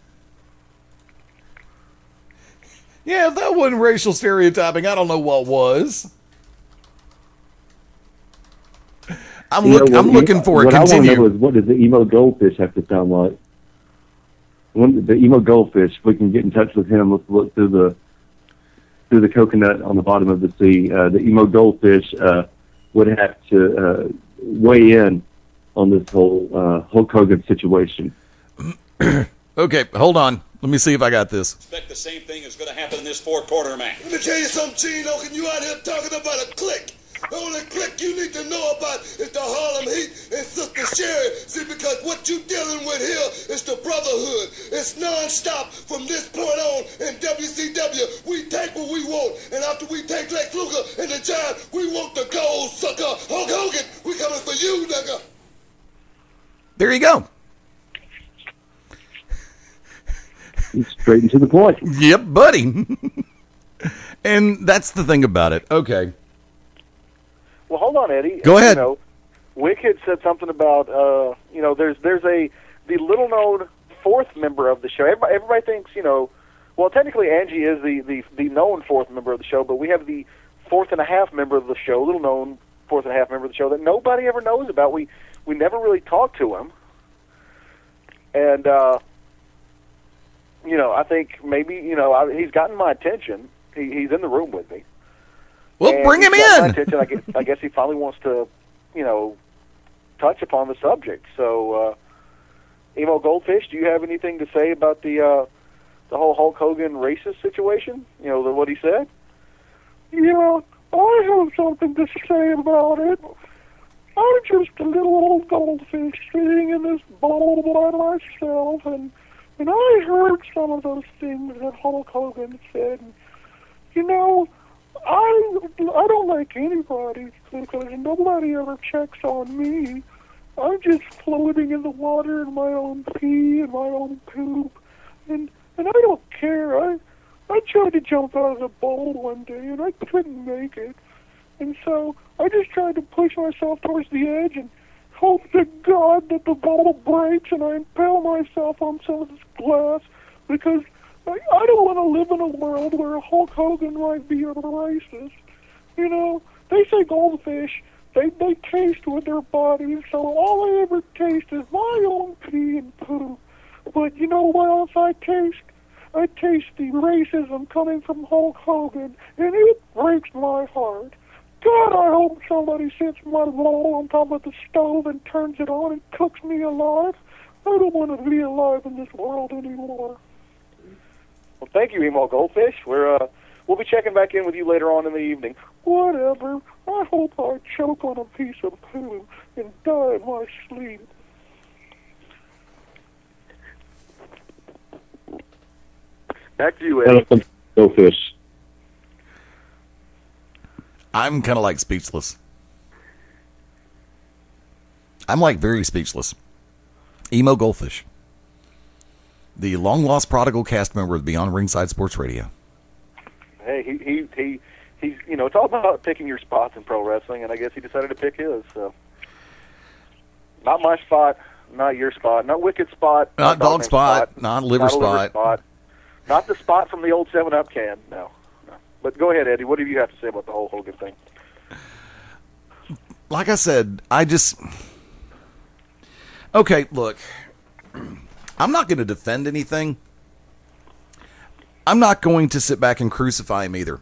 Yeah, if that wasn't racial stereotyping, I don't know what was. I'm looking for a continue. What I want to know is what does the emo goldfish have to sound like? The emo goldfish, if we can get in touch with him, let's look through the coconut on the bottom of the sea. The emo goldfish would have to weigh in on this whole Hulk Hogan situation. Okay, hold on. Let me see if I got this. Expect the same thing is going to happen in this four-quarter match. Let me tell you something, Gene Hogan. You out here talking about a clique. The only clique you need to know about is the Harlem Heat and Sister Sherry. See, because what you dealing with here is the brotherhood. It's non-stop from this point on in WCW. We take what we want, and after we take Lex Luger and the Giant, we want the gold sucker. Hulk Hogan, we coming for you, nigga. There you go. Straight and to the point. Yep, buddy. And that's the thing about it. Okay. Well, hold on, Eddie. Go ahead. You know, Wick had said something about there's the little known fourth member of the show. Everybody thinks well, technically Angie is the known fourth member of the show, but we have the fourth and a half member of the show, little known fourth and a half member of the show that nobody ever knows about. We never really talked to him, and I think maybe he's gotten my attention. He's in the room with me. Well, and bring him my in. attention. I guess he finally wants to, touch upon the subject. So, Emo Goldfish, do you have anything to say about the whole Hulk Hogan racist situation? What he said? Yeah, I have something to say about it. I'm just a little old goldfish sitting in this bowl by myself, and I heard some of those things that Hulk Hogan said. I don't like anybody because nobody ever checks on me. I'm just floating in the water in my own pee and my own poop, and I don't care. I tried to jump out of the bowl one day and I couldn't make it, and so I just tried to push myself towards the edge and hope to God that the bowl breaks and I impale myself on some of this glass because I don't want to live in a world where Hulk Hogan might be a racist. They say goldfish, they taste with their bodies, so all I ever taste is my own pee and poo. But you know what else I taste? I taste the racism coming from Hulk Hogan, and it breaks my heart. God, I hope somebody sets my bowl on top of the stove and turns it on and cooks me alive. I don't want to be alive in this world anymore. Well, thank you, Emo Goldfish. We'll be checking back in with you later on in the evening. Whatever. I hope I choke on a piece of poo and die in my sleep. Back to you, Eddie. Go fish. I'm kind of like speechless. I'm like very speechless. Emo Goldfish, the long-lost prodigal cast member of Beyond Ringside Sports Radio. Hey, he's it's all about picking your spots in pro wrestling, and I guess he decided to pick his. So, not my spot, not your spot, not Wicked spot, not dog spot, not liver spot, not the spot from the old 7-Up can. No. But go ahead, Eddie. What do you have to say about the whole Hogan thing? Like I said, okay, look, I'm not going to defend anything. I'm not going to sit back and crucify him either.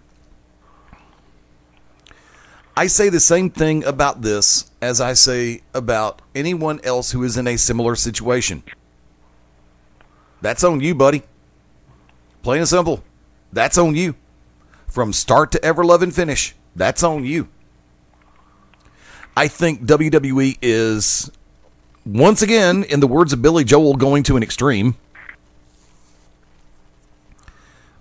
I say the same thing about this as I say about anyone else who is in a similar situation. That's on you, buddy. Plain and simple. That's on you. From start to ever love and finish, that's on you. I think WWE is, once again, in the words of Billy Joel, going to an extreme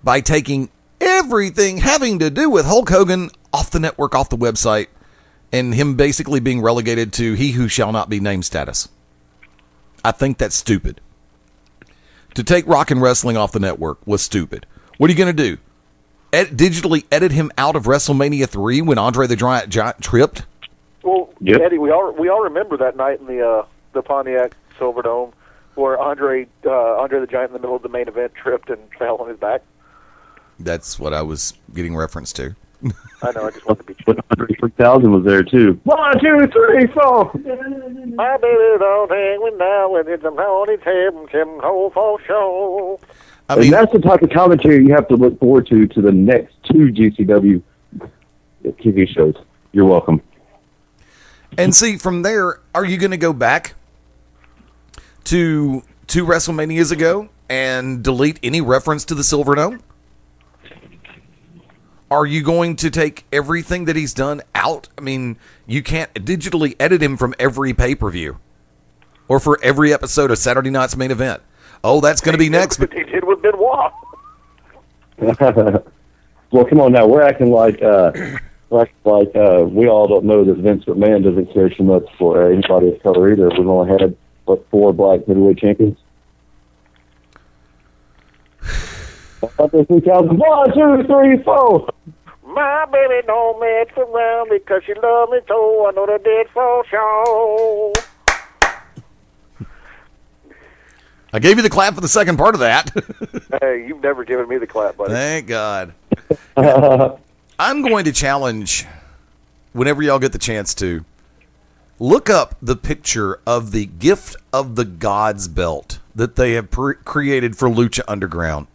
by taking everything having to do with Hulk Hogan off the network, off the website, and him basically being relegated to he who shall not be named status. I think that's stupid. To take Rock and Wrestling off the network was stupid. What are you going to do? Digitally edit him out of WrestleMania 3 when Andre the Giant tripped? Well, yep. Eddie, we all remember that night in the Pontiac Silverdome where Andre the Giant in the middle of the main event tripped and fell on his back. That's what I was getting reference to. I know, I just wanted to be sure. 103,000 was there, too. 1, 2, 3, 4. My baby don't hang me now when it's a morning Tim Ho for show. I mean, and that's the type of commentary you have to look forward to the next 2 GCW TV shows. You're welcome. And see, from there, are you going to go back to 2 WrestleManias ago and delete any reference to the Silverdome? Are you going to take everything that he's done out? I mean, you can't digitally edit him from every pay-per-view or for every episode of Saturday Night's Main Event. Oh, that's going to be next. But he did with Benoit. Well, come on now. We're acting like we all don't know that Vince McMahon doesn't care so much for anybody of color either. We've only had, 4 black heavyweight champions? 1, 2, 3, 4. My baby don't mess around because she loves me so. I know the dead for sure. I gave you the clap for the second part of that. Hey, you've never given me the clap, buddy. Thank God. I'm going to challenge, whenever y'all get the chance to, look up the picture of the Gift of the Gods belt that they have created for Lucha Underground.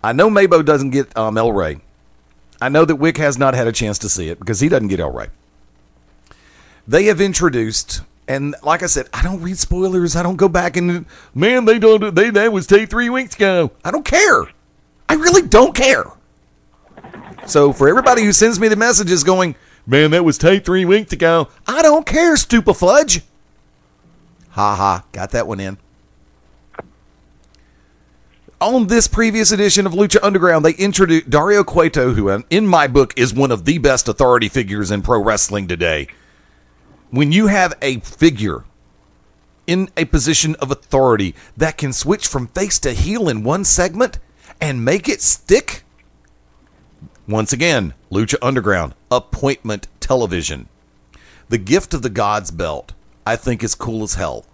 I know Mabo doesn't get El Rey. I know that Wick has not had a chance to see it because he doesn't get El Rey. They have introduced, and like I said, I don't read spoilers. I don't go back and, man, that was taped 3 weeks ago. I don't care. I really don't care. So for everybody who sends me the messages going, man, that was taped 3 weeks ago, I don't care, stupefudge. Ha ha, got that one in. On this previous edition of Lucha Underground, they introduced Dario Cueto, who in my book is one of the best authority figures in pro wrestling today. When you have a figure in a position of authority that can switch from face to heel in one segment and make it stick, once again, Lucha Underground, appointment television. The Gift of the Gods belt, I think, is cool as hell.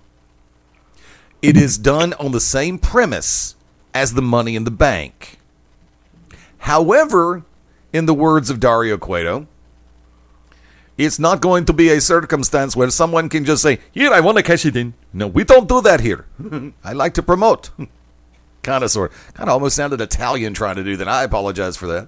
It is done on the same premise as the Money in the Bank. However, in the words of Dario Cueto, it's not going to be a circumstance where someone can just say, here, I want to cash it in. No, we don't do that here. I like to promote. Kind of almost sounded Italian trying to do that. I apologize for that.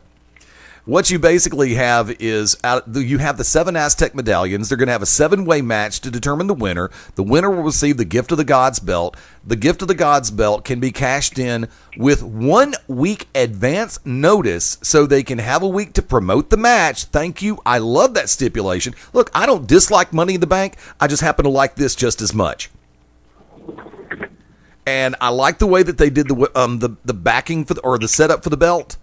What you basically have is you have the 7 Aztec medallions. They're going to have a 7-way match to determine the winner. The winner will receive the Gift of the Gods belt. The Gift of the Gods belt can be cashed in with 1 week advance notice so they can have a week to promote the match. Thank you. I love that stipulation. Look, I don't dislike Money in the Bank. I just happen to like this just as much. And I like the way that they did the backing or the setup for the belt,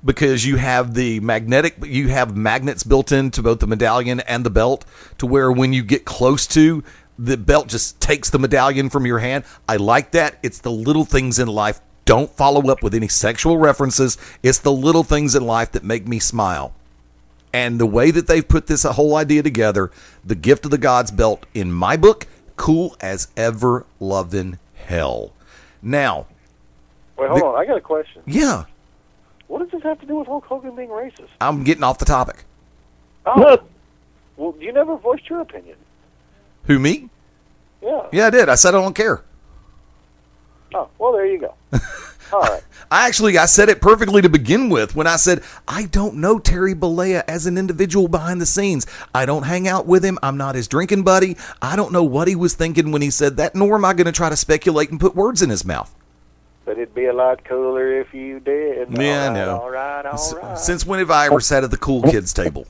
because you have magnets built into both the medallion and the belt, to where when you get close to the belt, just takes the medallion from your hand. I like that. It's the little things in life. Don't follow up with any sexual references. It's the little things in life that make me smile. And the way that they've put this whole idea together, the Gift of the Gods belt, in my book, cool as ever loving hell. Now, wait, hold on. I got a question. Yeah. What does this have to do with Hulk Hogan being racist? I'm getting off the topic. Oh. Well, you never voiced your opinion. Who, me? Yeah. Yeah, I did. I said I don't care. Oh, well, there you go. All right. I said it perfectly to begin with when I said, I don't know Terry Bollea as an individual behind the scenes. I don't hang out with him. I'm not his drinking buddy. I don't know what he was thinking when he said that, nor am I going to try to speculate and put words in his mouth. But it'd be a lot cooler if you did. Yeah, I know. All right. Since when have I ever sat at the cool kids table?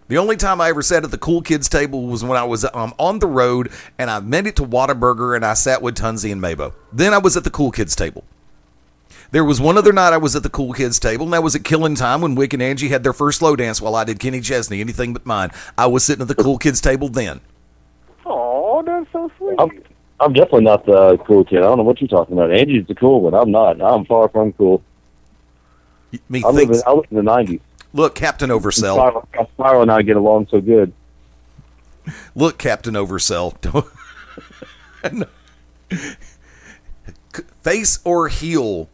The only time I ever sat at the cool kids table was when I was on the road, and I made it to Whataburger, and I sat with Tunzi and Mabo. Then I was at the cool kids table. There was one other night I was at the cool kids table, and that was at Killing Time when Wick and Angie had their first slow dance while I did Kenny Chesney, anything but mine. I was sitting at the cool kids table then. Oh, that's so sweet. I'm definitely not the cool kid. I don't know what you're talking about. Angie's the cool one. I'm not. I'm far from cool. I live in the 90s. Look, Captain Oversell. Spiral and I get along so good. Look, Captain Oversell. Face or heel,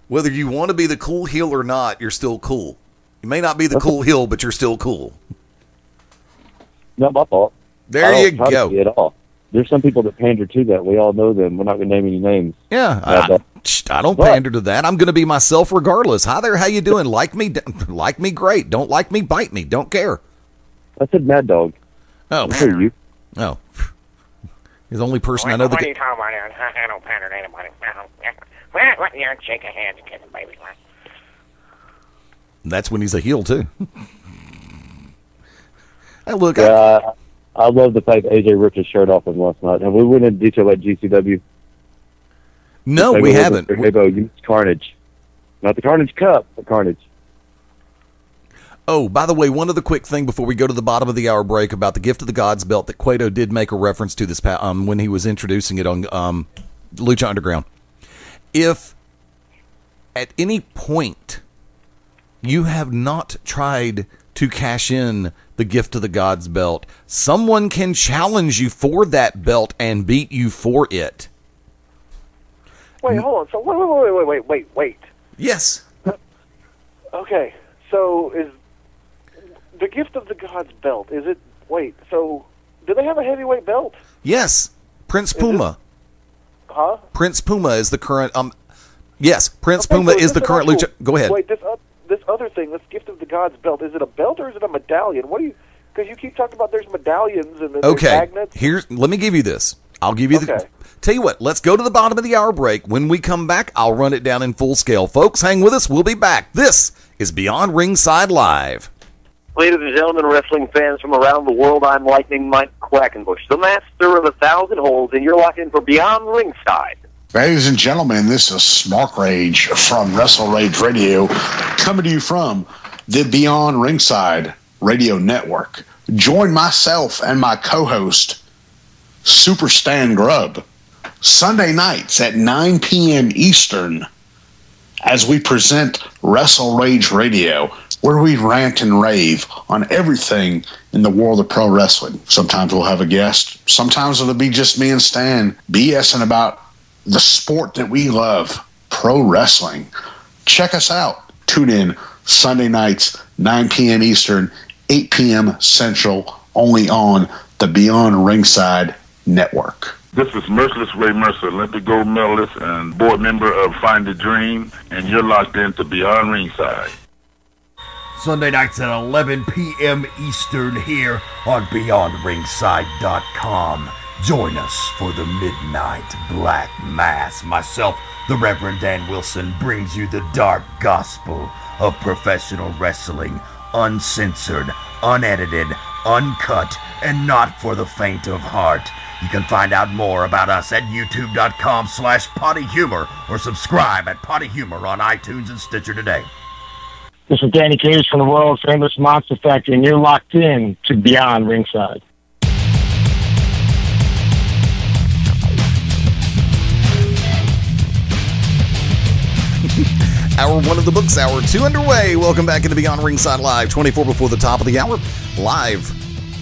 whether you want to be the cool heel or not, you're still cool. You may not be the cool heel, but you're still cool. Not my fault. There you go. At all. There's some people that pander to that. We all know them. We're not going to name any names. Yeah, I don't pander to that. I'm going to be myself regardless. Hi there, how you doing? Like me, great. Don't like me, bite me. Don't care. I said Mad Dog. Oh, I hear you. Oh, he's the only person I know that. What are you talking about? I don't pander to anybody. Well, yeah, shake a hand and kiss a baby. That's when he's a heel too. Hey, look. I love the fact that AJ ripped his shirt off him last night. Have we went into detail like GCW? No, we haven't. You missed Carnage. Not the Carnage Cup, but Carnage. Oh, by the way, one other quick thing before we go to the bottom of the hour break about the Gift of the Gods belt that Cueto did make a reference to this when he was introducing it on Lucha Underground. If at any point you have not tried to cash in the Gift of the Gods belt, someone can challenge you for that belt and beat you for it. Wait, hold on. So wait. Yes. Okay. So is the Gift of the Gods belt? Is it? Wait. So do they have a heavyweight belt? Yes. Prince Puma. Huh? Prince Puma is the current. Yes. Prince Puma is the current lucha. Go ahead. Wait. This other thing, this Gift of the Gods belt, is it a belt or is it a medallion? What do you? Because you keep talking about there's medallions and there's magnets. Let me give you this. I'll give you the. Tell you what, let's go to the bottom of the hour break. When we come back, I'll run it down in full scale. Folks, hang with us. We'll be back. This is Beyond Ringside Live. Ladies and gentlemen, wrestling fans from around the world, I'm Lightning Mike Quackenbush, the master of 1,000 holds, and you're locked in for Beyond Ringside. Ladies and gentlemen, this is Smart Rage from Wrestle Rage Radio, coming to you from the Beyond Ringside Radio Network. Join myself and my co-host, Super Stan Grubb, Sunday nights at 9 p.m. Eastern as we present Wrestle Rage Radio, where we rant and rave on everything in the world of pro wrestling. Sometimes we'll have a guest. Sometimes it'll be just me and Stan BSing about the sport that we love, pro wrestling. Check us out. Tune in Sunday nights, 9 p.m. Eastern, 8 p.m. Central, only on the Beyond Ringside Network. This is Merciless Ray Mercer, Olympic gold medalist and board member of Find a Dream, and you're locked into Beyond Ringside. Sunday nights at 11 p.m. Eastern here on BeyondRingside.com. Join us for the Midnight Black Mass. Myself, the Reverend Dan Wilson, brings you the dark gospel of professional wrestling, uncensored, unedited, uncut, and not for the faint of heart. You can find out more about us at youtube.com/pottyhumor or subscribe at Potty Humor on iTunes and Stitcher today. This is Danny Cage from the world famous Monster Factory, and you're locked in to Beyond Ringside. Hour 1 of the books, Hour 2 underway. Welcome back into Beyond Ringside Live, 24 before the top of the hour. Live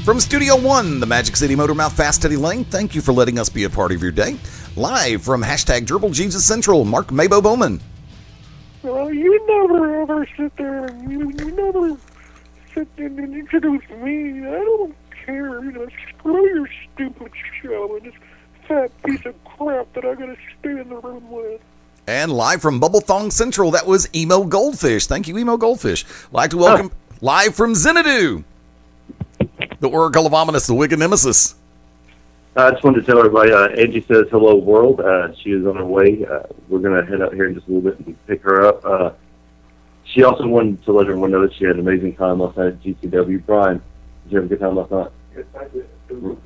from Studio 1, the Magic City Motormouth, Fast Eddie Lane. Thank you for letting us be a part of your day. Live from hashtag Gerbil Jesus Central, Mark Mabo Bowman. Well, you never ever sit there and you never sit and introduce me. I don't care. Screw your stupid show and this fat piece of crap that I gotta stay in the room with. And live from Bubble Thong Central, that was Emo Goldfish. Thank you, Emo Goldfish. Like to welcome live from Xanadu, the Oracle of Ominous, the Wicked Nemesis. I just wanted to tell everybody, Angie says hello world. She is on her way. We're going to head out here in just a little bit and pick her up. She also wanted to let everyone know that she had an amazing time last night at GCW. Brian, did you have a good time last night? Yes, I did.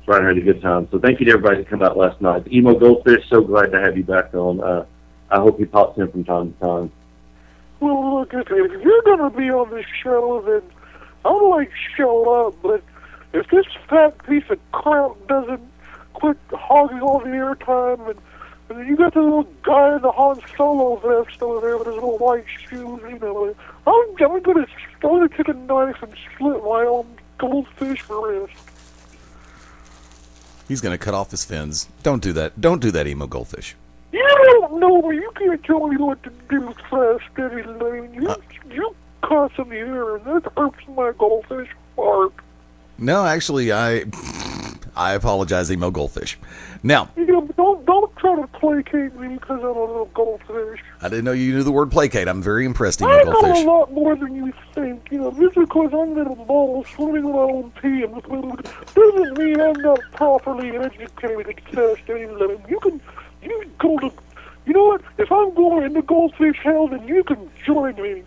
Brian had a good time. So thank you to everybody that came out last night. Emo Goldfish, so glad to have you back on. I hope he pops in from time to time. Well, look, if you're going to be on this show, then I'll, show up. But if this fat piece of crap doesn't quit hogging all the airtime, and you got the little guy in the Han Solo vest over there with his little white shoes, I'm going to take a knife and slit my own goldfish wrist. He's going to cut off his fins. Don't do that. Don't do that, Emo Goldfish. You don't know me. You can't tell me what to do, Fast Eddie Lane. You cuss in the air, and that hurts my goldfish heart. No, actually, I apologize, Emo Goldfish. Now, don't try to placate me because I'm a little goldfish. I didn't know you knew the word placate. I'm very impressed, Emo I Goldfish. know a lot more than you think. Just because I'm in a ball swimming in my own pee doesn't mean I'm not properly educated, Fast Eddie Lane. You go to, you know what? If I'm going into goldfish hell, then you can join me.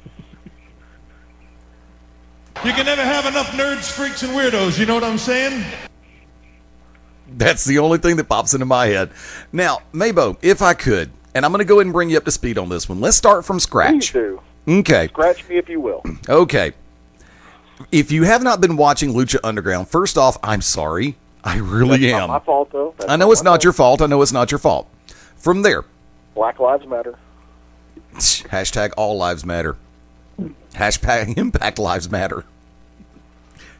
You can never have enough nerds, freaks, and weirdos. You know what I'm saying? That's the only thing that pops into my head. Now, Mabo, if I could, and I'm going to go ahead and bring you up to speed on this one. Let's start from scratch. Please do. Okay. Scratch me if you will. Okay. If you have not been watching Lucha Underground, first off, I'm sorry. I really That's am. Not my fault, though. I know it's not your fault. I know it's not your fault. From there. Black Lives Matter. Hashtag all lives matter. Hashtag impact lives matter.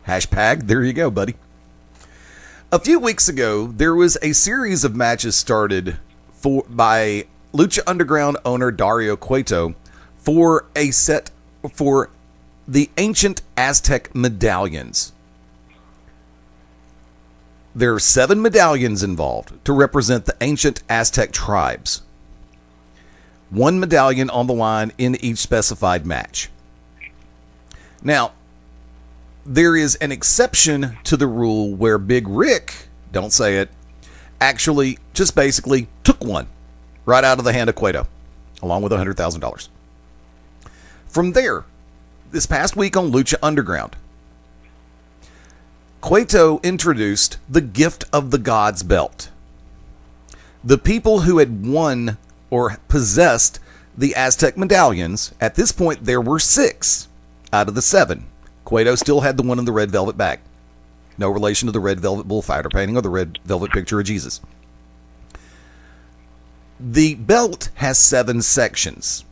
Hashtag, there you go, buddy. A few weeks ago, there was a series of matches started by Lucha Underground owner Dario Cueto for a set for the ancient Aztec medallions. There are 7 medallions involved to represent the ancient Aztec tribes. 1 medallion on the line in each specified match. Now, there is an exception to the rule where Big Rick, don't say it, actually just basically took one right out of the hand of Cueto, along with $100,000. From there, this past week on Lucha Underground, Cueto introduced the Gift of the Gods belt. The people who had won or possessed the Aztec medallions, at this point there were 6 out of the 7. Cueto still had the one in the red velvet bag. No relation to the red velvet bullfighter painting or the red velvet picture of Jesus. The belt has 7 sections.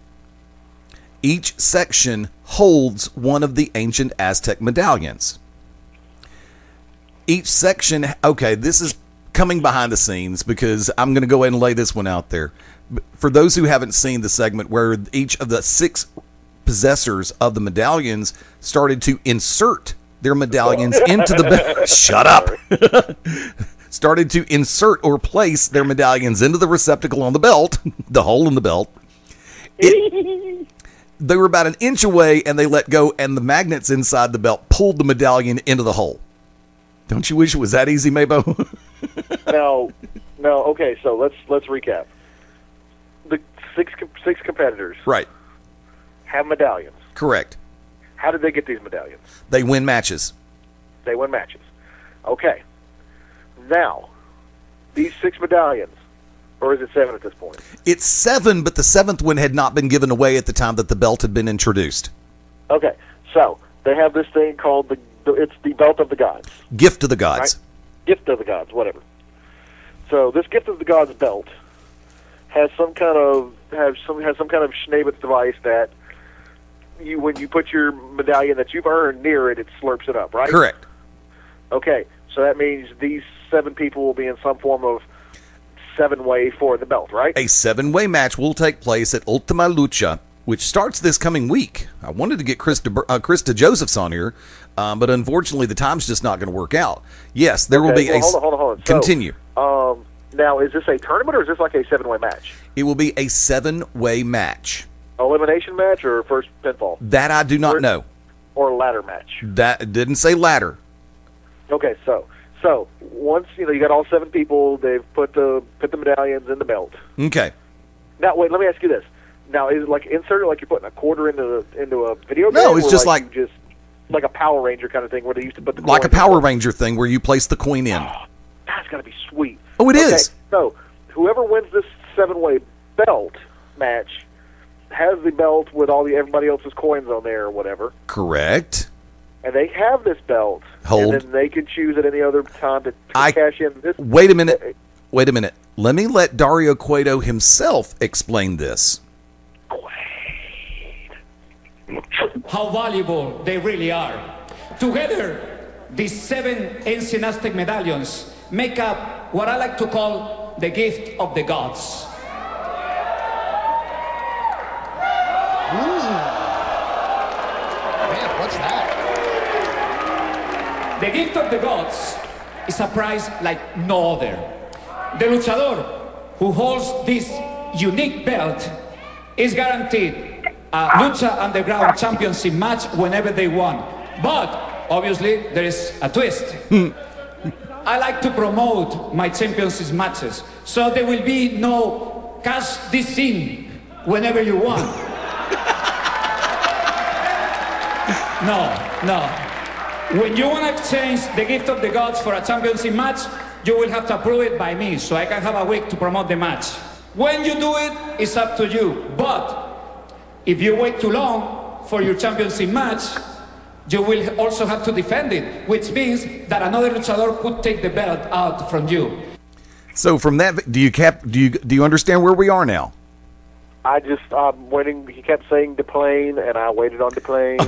Each section holds one of the ancient Aztec medallions. Each section, okay, this is coming behind the scenes because I'm going to go ahead and lay this one out there. For those who haven't seen the segment where each of the 6 possessors of the medallions started to insert their medallions into the belt. Shut up. Started to insert or place their medallions into the receptacle on the belt, the hole in the belt. They were about an inch away and they let go, and the magnets inside the belt pulled the medallion into the hole. Don't you wish it was that easy, Mabo? No. Okay, so let's recap. The six competitors, right, have medallions. Correct. How did they get these medallions? They win matches. They win matches. Okay. Now, these 6 medallions, or is it 7 at this point? It's 7, but the 7th one had not been given away at the time that the belt had been introduced. Okay, so they have this thing called it's the Belt of the Gods. Gift of the Gods. Right? Gift of the Gods, whatever. So this Gift of the Gods belt has some kind of Schneebitz device that when you put your medallion that you've earned near it, it slurps it up, right? Correct. Okay, so that means these 7 people will be in some form of 7-way for the belt, right? A 7-way match will take place at Ultima Lucha, which starts this coming week. I wanted to get Krista Josephs on here, but unfortunately the time's just not going to work out. Yes, there will be a... Hold on. Continue. So, now, is this a tournament or is this like a 7-way match? It will be a 7-way match. Elimination match or first pinfall? That I do not know. Or ladder match? That didn't say ladder. Okay, so once you got all 7 people, they've put the medallions in the belt. Okay. Now wait, let me ask you this. Now is it like inserted like you're putting a quarter into a video game? No, it's just like a Power Ranger kind of thing where they used to put the like a Power Ranger thing where you place the coin in. Oh, that's got to be sweet. Oh, it is. So whoever wins this 7-way belt match has the belt with everybody else's coins on there or whatever. Correct. And they have this belt. Hold. And then they can choose at any other time to cash in this. Wait a minute. Let me let Dario Cueto himself explain this. How valuable they really are. Together, these 7 ancient Aztec medallions make up what I like to call the gift of the gods. Man, what's that? The gift of the gods is a prize like no other. The luchador who holds this unique belt is guaranteed a Lucha Underground Championship match whenever they want. But, obviously, there is a twist. I like to promote my championship matches, so there will be no cash this in whenever you want. No. When you want to exchange the gift of the gods for a championship match, you will have to approve it by me, so I can have a week to promote the match. When you do it, it's up to you. But if you wait too long for your championship match, you will also have to defend it, which means that another luchador could take the belt out from you. So from that, do you understand where we are now? I'm waiting. He kept saying deplane, and I waited on deplane.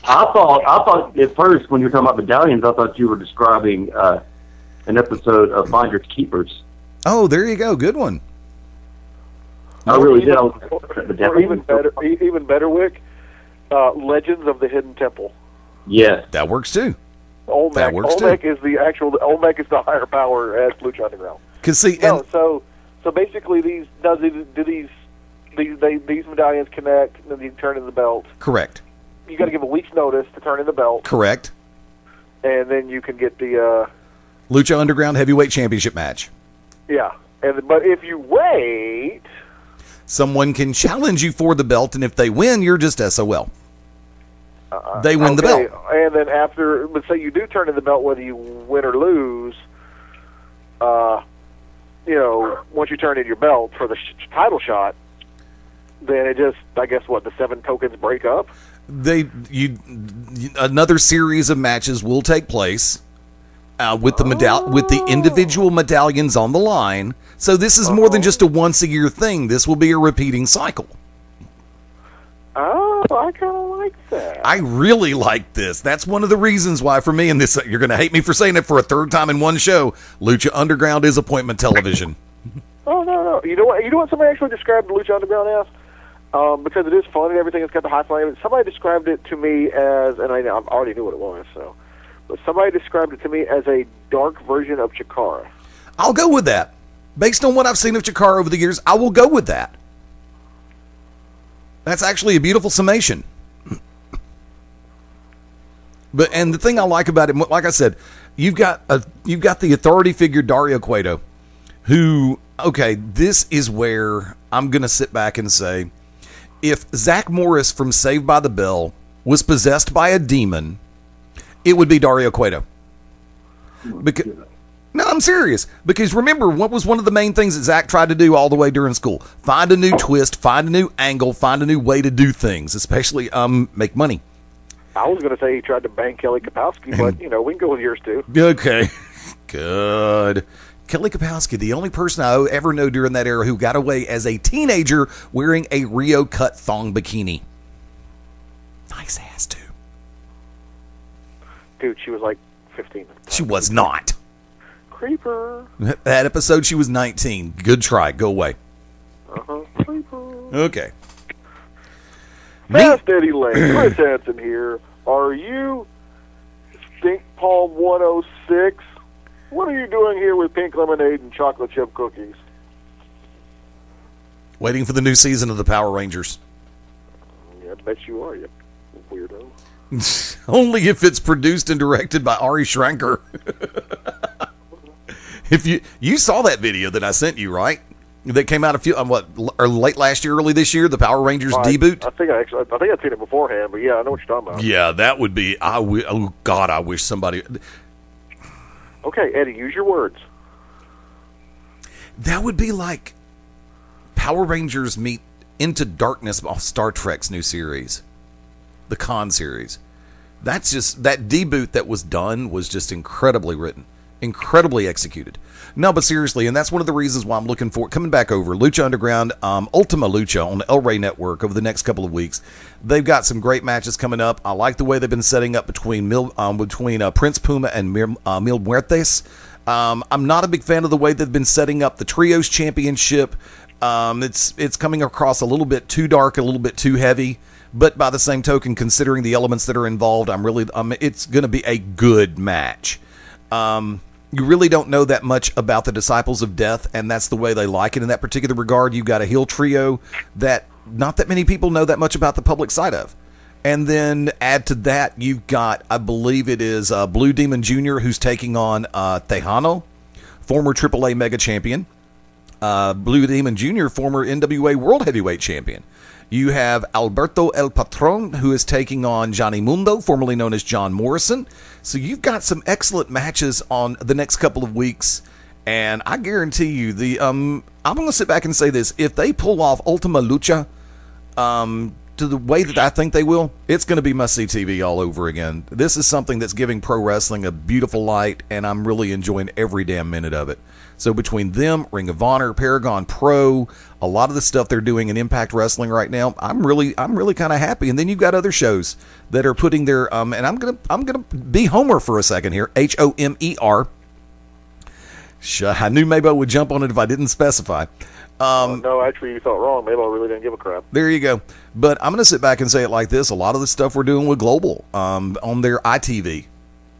I thought at first when you were talking about medallions, I thought you were describing an episode of Finders Keepers. Oh, there you go. Good one. I really did. Or even better, Wick. Legends of the Hidden Temple. Yeah, that works too. Olmec. Olmec is the higher power as Lucha Underground. So basically these medallions connect and then you turn in the belt. Correct. You got to give a week's notice to turn in the belt. Correct. And then you can get the Lucha Underground Heavyweight Championship match. Yeah, but if you wait, someone can challenge you for the belt, and if they win, you're just SOL. They win the belt. And then after, let's say you do turn in the belt, whether you win or lose, once you turn in your belt for the title shot, then it just, I guess, the 7 tokens break up? Another series of matches will take place with the individual medallions on the line. So this is more than just a once-a-year thing. This will be a repeating cycle. Oh, I kind of like that. I really like this. That's one of the reasons why, for me, and this, you're going to hate me for saying it for a 3rd time in one show, Lucha Underground is appointment television. Oh, no. You know what somebody actually described Lucha Underground as? Because it is fun and everything, it's got the high flame. Somebody described it to me as, and I already knew what it was, but somebody described it to me as a dark version of Chikara. I'll go with that. Based on what I've seen of Chikara over the years, I will go with that. That's actually a beautiful summation. And the thing I like about it, like I said, you've got the authority figure Dario Cueto, who, okay, this is where I'm going to sit back and say, if Zach Morris from Saved by the Bell was possessed by a demon, It would be Dario Cueto. Because, no, I'm serious. Because remember, what was one of the main things that Zach tried to do all the way during school? Find a new twist, find a new angle, find a new way to do things, especially make money. I was going to say he tried to bang Kelly Kapowski, but, we can go with yours, too. Okay. Good. Kelly Kapowski, the only person I ever know during that era who got away as a teenager wearing a Rio cut thong bikini. Nice ass, too. Dude, she was like 15. She was not. Creeper. That episode, she was 19. Good try. Go away. Creeper. Okay. Fast Eddie Lane. Chris Hansen here. Are you Stink Palm 106? What are you doing here with pink lemonade and chocolate chip cookies? Waiting for the new season of the Power Rangers. Yeah, I bet you are, you weirdo. Only if it's produced and directed by Ari Schranker. If you saw that video that I sent you, right? That came out late last year, early this year, the Power Rangers debut. I think I'd seen it beforehand, but yeah, I know what you're talking about. Yeah, that would be. Oh God, I wish somebody. Okay, Eddie, use your words. That would be like Power Rangers meet Into Darkness off Star Trek's new series, the Khan series. That's just that debut that was done was just incredibly written. Incredibly executed. No, but seriously, and that's one of the reasons why I'm looking for coming back over Lucha Underground, Ultima Lucha on the El Rey Network over the next couple of weeks. They've got some great matches coming up. I like the way they've been setting up between Prince Puma and Mil Muertes. I'm not a big fan of the way they've been setting up the Trios Championship. It's coming across a little bit too dark, a little bit too heavy. But by the same token, considering the elements that are involved, it's going to be a good match. You really don't know that much about the Disciples of Death, and that's the way they like it in that particular regard. You've got a heel trio that not that many people know that much about the public side of. And then add to that, you've got, I believe it is Blue Demon Jr., who's taking on Tejano, former AAA Mega Champion. Blue Demon Jr., former NWA World Heavyweight Champion. You have Alberto El Patron, who is taking on Johnny Mundo, formerly known as John Morrison. So you've got some excellent matches on the next couple of weeks, and I guarantee you, I'm going to sit back and say this: if they pull off Ultima Lucha to the way that I think they will, it's going to be must-see TV all over again. This is something that's giving pro wrestling a beautiful light, and I'm really enjoying every damn minute of it. So between them, Ring of Honor, Paragon Pro, a lot of the stuff they're doing in Impact Wrestling right now, I'm really kind of happy. And then you've got other shows that are putting their and I'm gonna be Homer for a second here, Homer. I knew Mabo would jump on it if I didn't specify. No, actually, you thought wrong. Mabo really didn't give a crap. There you go. But I'm going to sit back and say it like this: a lot of the stuff we're doing with Global on their ITV,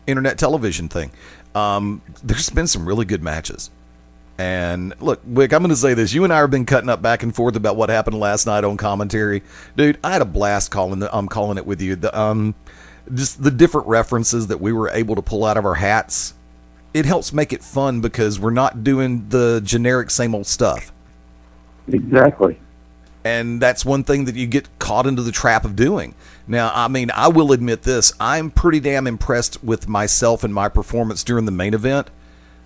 internet television thing, there's been some really good matches. And look, Wick, I'm going to say this. You and I have been cutting up back and forth about what happened last night on commentary. Dude, I had a blast calling it with you. Just the different references that we were able to pull out of our hats. It helps make it fun because we're not doing the generic same old stuff. Exactly. And that's one thing that you get caught into the trap of doing. Now, I mean, I will admit this. I'm pretty damn impressed with myself and my performance during the main event.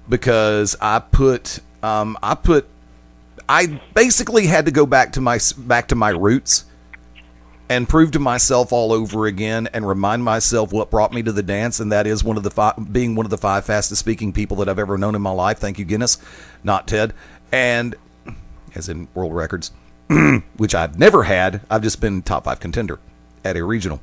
Because I basically had to go back to my roots and prove to myself all over again and remind myself what brought me to the dance, and that is being one of the 5 fastest speaking people that I've ever known in my life. Thank you, Guinness, not Ted, and as in world records, which I've never had. I've just been top 5 contender at a regional.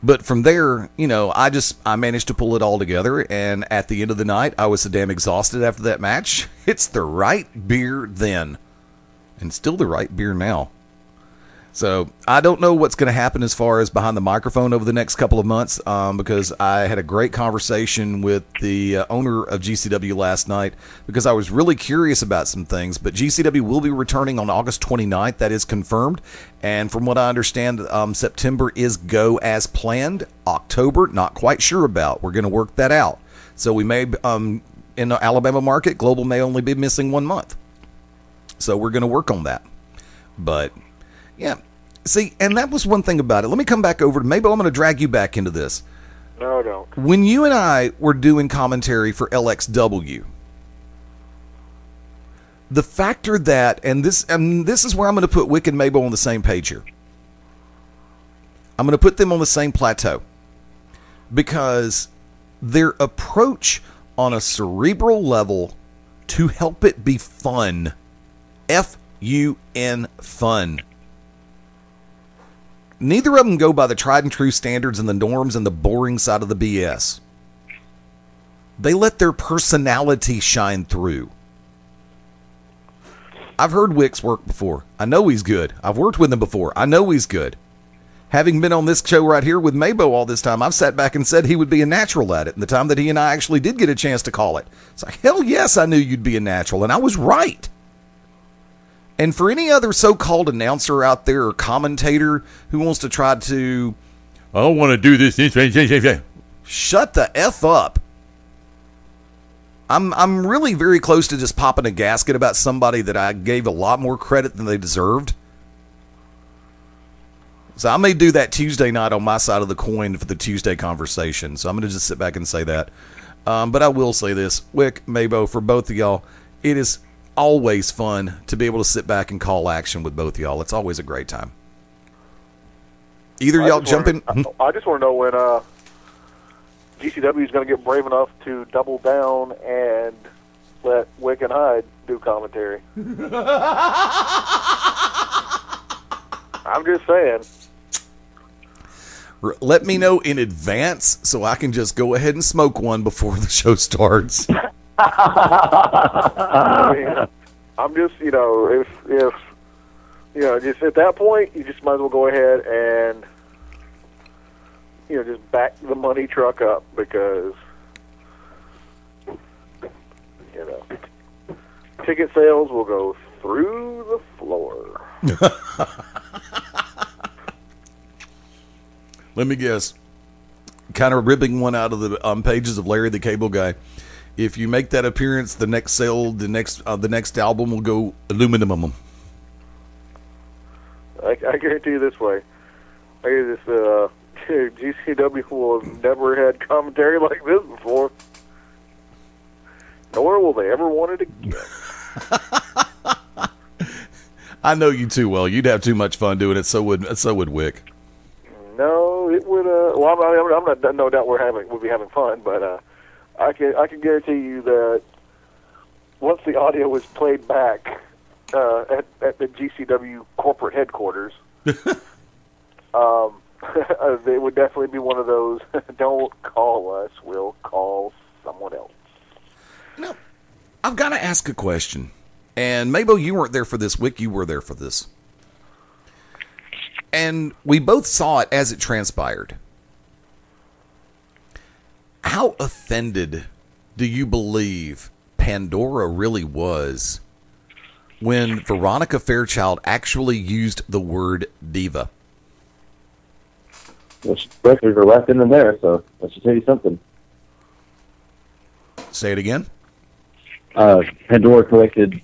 But from there, I managed to pull it all together, and at the end of the night, I was so damn exhausted after that match. It's the right beer then, and still the right beer now. So I don't know what's going to happen as far as behind the microphone over the next couple of months, because I had a great conversation with the owner of GCW last night, because I was really curious about some things. But GCW will be returning on August 29th. That is confirmed. And from what I understand, September is go as planned. October, not quite sure about. We're going to work that out. So we may, in the Alabama market, Global may only be missing 1 month. So we're going to work on that. But yeah, see, and that was one thing about it. Let me come back over to, maybe I'm going to drag you back into this. No, I don't. When you and I were doing commentary for LXW, the factor that, and this is where I'm going to put Wick and Mabel on the same page here. I'm going to put them on the same plateau because their approach on a cerebral level to help it be fun, F-U-N, fun. Neither of them go by the tried and true standards and the norms and the boring side of the BS. They let their personality shine through. I've heard Wick's work before. I know he's good. I've worked with him before. I know he's good. Having been on this show right here with Mabo all this time, I've sat back and said he would be a natural at it. And the time that he and I actually did get a chance to call it, it's like, hell yes, I knew you'd be a natural. And I was right. And for any other so-called announcer out there or commentator who wants to try to, I want to do this. Shut the F up. I'm really very close to just popping a gasket about somebody that I gave a lot more credit than they deserved. So I may do that Tuesday night on my side of the coin for the Tuesday conversation. So I'm going to just sit back and say that. But I will say this, Wick, Mabo, for both of y'all, it is always fun to be able to sit back and call action with both of y'all. It's always a great time. Either y'all jump in. I just want to know when GCW is going to get brave enough to double down and let Wick and Hyde do commentary. I'm just saying. Let me know in advance so I can just go ahead and smoke one before the show starts. I mean, I'm just, if just at that point, you just might as well go ahead and, just back the money truck up because, ticket sales will go through the floor. Let me guess. Kind of ripping one out of the pages of Larry the Cable Guy. If you make that appearance, the next next album will go aluminum. I guarantee you this way. I guess GCW will have never had commentary like this before. Nor will they ever want it again. I know you too well. You'd have too much fun doing it. So would Wick. No, it would. Well, I'm not. No doubt we'll be having fun, but I can guarantee you that once the audio was played back at the GCW corporate headquarters, they would definitely be one of those. Don't call us. We'll call someone else. No, I've got to ask a question. And Mabo, you weren't there for this. Wick, you were there for this. And we both saw it as it transpired. How offended do you believe Pandora really was when Veronica Fairchild actually used the word diva? Well, she corrected her right then and there, so that should tell you something. Say it again? Pandora corrected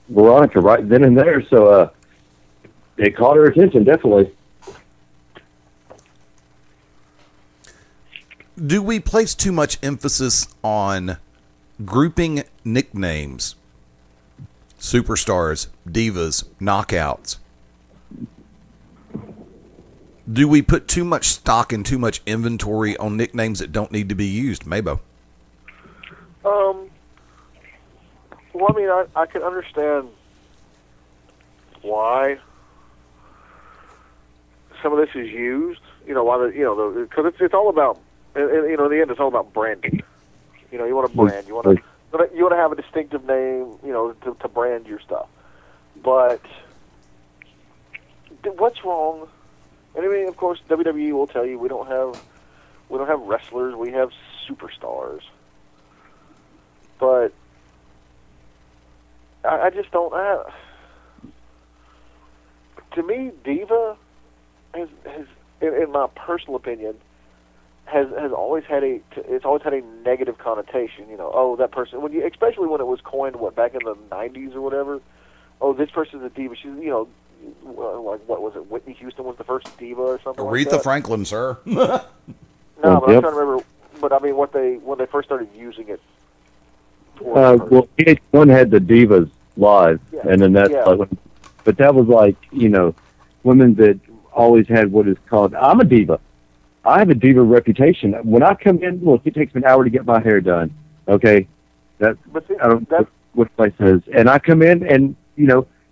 Veronica right then and there, so it caught her attention, definitely. Do we place too much emphasis on grouping nicknames, superstars, divas, knockouts? Do we put too much stock and too much inventory on nicknames that don't need to be used? Mabo? Well, I mean, I can understand why some of this is used. Why because it's all about. In the end, it's all about branding. You want to brand. You want to have a distinctive name. To brand your stuff. But what's wrong? And I mean, of course, WWE will tell you we don't have wrestlers. We have superstars. But I just don't. To me, diva has, in my personal opinion, has always had a negative connotation. That person, especially when it was coined back in the 90s or whatever. Oh, this person's a diva. She's like what was it? Whitney Houston was the first diva or something. Aretha like that. Franklin, sir. No, now, but I'm Yep. trying to remember. But I mean, when they first started using it. Well, VH1 had the Divas Live, and then that's like, but that was like, women that always had what is called, I'm a diva. I have a diva reputation. When I come in, look, it takes me an hour to get my hair done. Okay, I don't know what place says, and I come in and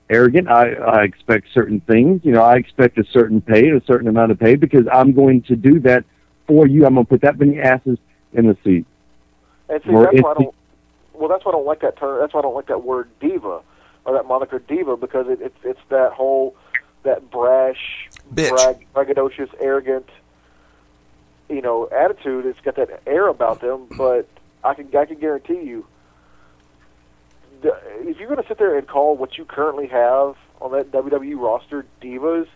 arrogant. I expect certain things. I expect a certain pay, a certain amount of pay, because I'm going to do that for you. I'm going to put that many asses in the seat. And see, that's why I don't. Well, that's why I don't like that term. That's why I don't like that word diva or that moniker diva, because it's that brash, braggadocious, arrogant, attitude. It's got that air about them. But I can guarantee you, if you're going to sit there and call what you currently have on that WWE roster divas,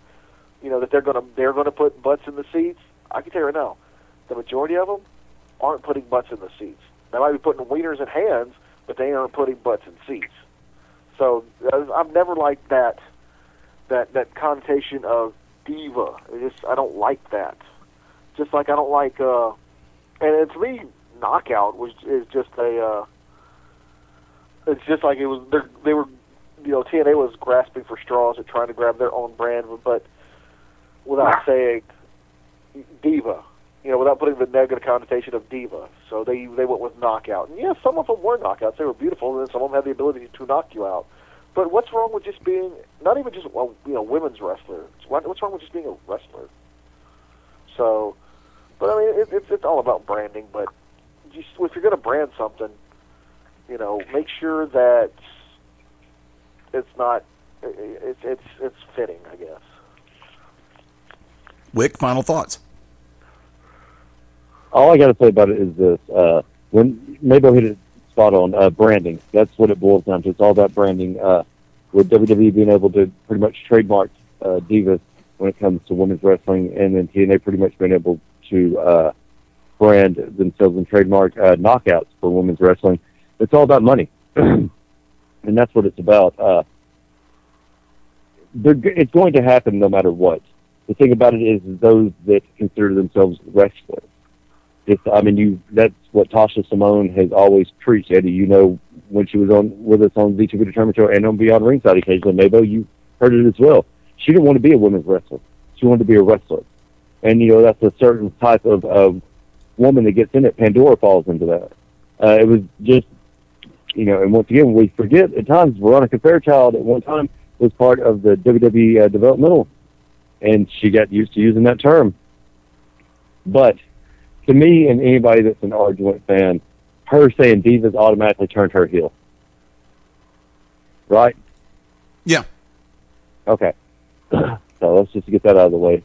that they're going to put butts in the seats, I can tell you right now, the majority of them aren't putting butts in the seats. They might be putting wieners in hands, but they aren't putting butts in seats. So I've never liked that connotation of diva. I don't like that. Just like I don't like, and to me, Knockout is just a. It's just like it was. They were, TNA was grasping for straws and trying to grab their own brand, but without saying diva. Without putting the negative connotation of diva. So they went with knockout. And yes, some of them were knockouts. They were beautiful, and some of them had the ability to knock you out. But what's wrong with just being, not even just women's wrestler? What's wrong with just being a wrestler? So, but I mean, it's all about branding. But if you're going to brand something, make sure that it's not, it's fitting, I guess. Wick, final thoughts. All I got to say about it is this: when Mabel hit it spot on, branding. That's what it boils down to. It's all about branding. With WWE being able to pretty much trademark Divas when it comes to women's wrestling, and then TNA pretty much being able to brand themselves and trademark knockouts for women's wrestling. It's all about money, and that's what it's about. It's going to happen no matter what. The thing about it is those that consider themselves wrestlers. That's what Tasha Simone has always preached, Eddie. When she was on with us on the TV Determined Show and on Beyond Ringside occasionally, Mabel, you heard it as well. She didn't want to be a women's wrestler. She wanted to be a wrestler. And, that's a certain type of woman that gets in it. Pandora falls into that. It was just, and once again, we forget at times Veronica Fairchild at one time was part of the WWE developmental, and she got used to using that term. But to me and anybody that's an Argent fan, her saying Divas automatically turned her heel. Right? Yeah. Okay. So let's just get that out of the way.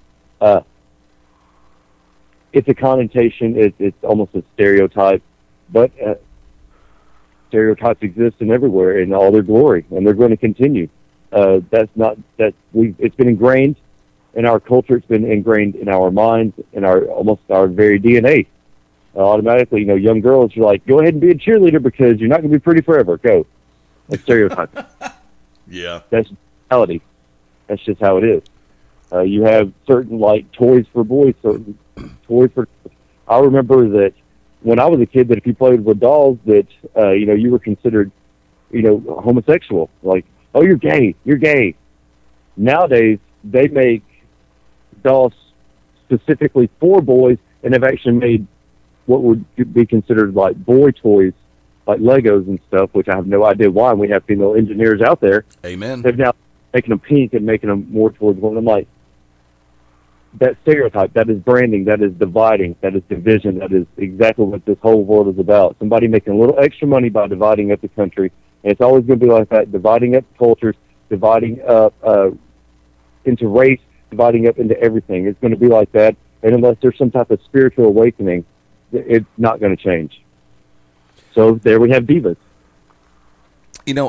It's a connotation. It's almost a stereotype, but stereotypes exist in everywhere in all their glory, and they're going to continue. It's been ingrained in our culture. It's been ingrained in our minds, in almost our very DNA. Automatically, young girls, you're like, go ahead and be a cheerleader because you're not going to be pretty forever. Go. That's stereotyping. Yeah. That's reality. That's just how it is. You have certain, toys for boys, certain toys for... I remember that when I was a kid, that if you played with dolls, that, you were considered, homosexual. Like, oh, you're gay. Nowadays, they make dolls specifically for boys, and they've actually made what would be considered boy toys, like Legos and stuff, which I have no idea why. And we have female engineers out there. Amen. They've now making them pink and making them more towards women. I'm like, that stereotype, that is branding, that is dividing, that is division, that is exactly what this whole world is about. Somebody making a little extra money by dividing up the country. And it's always going to be like that, dividing up cultures, dividing up into race, dividing up into everything. It's going to be like that. And unless there's some type of spiritual awakening, it's not going to change. So there we have divas.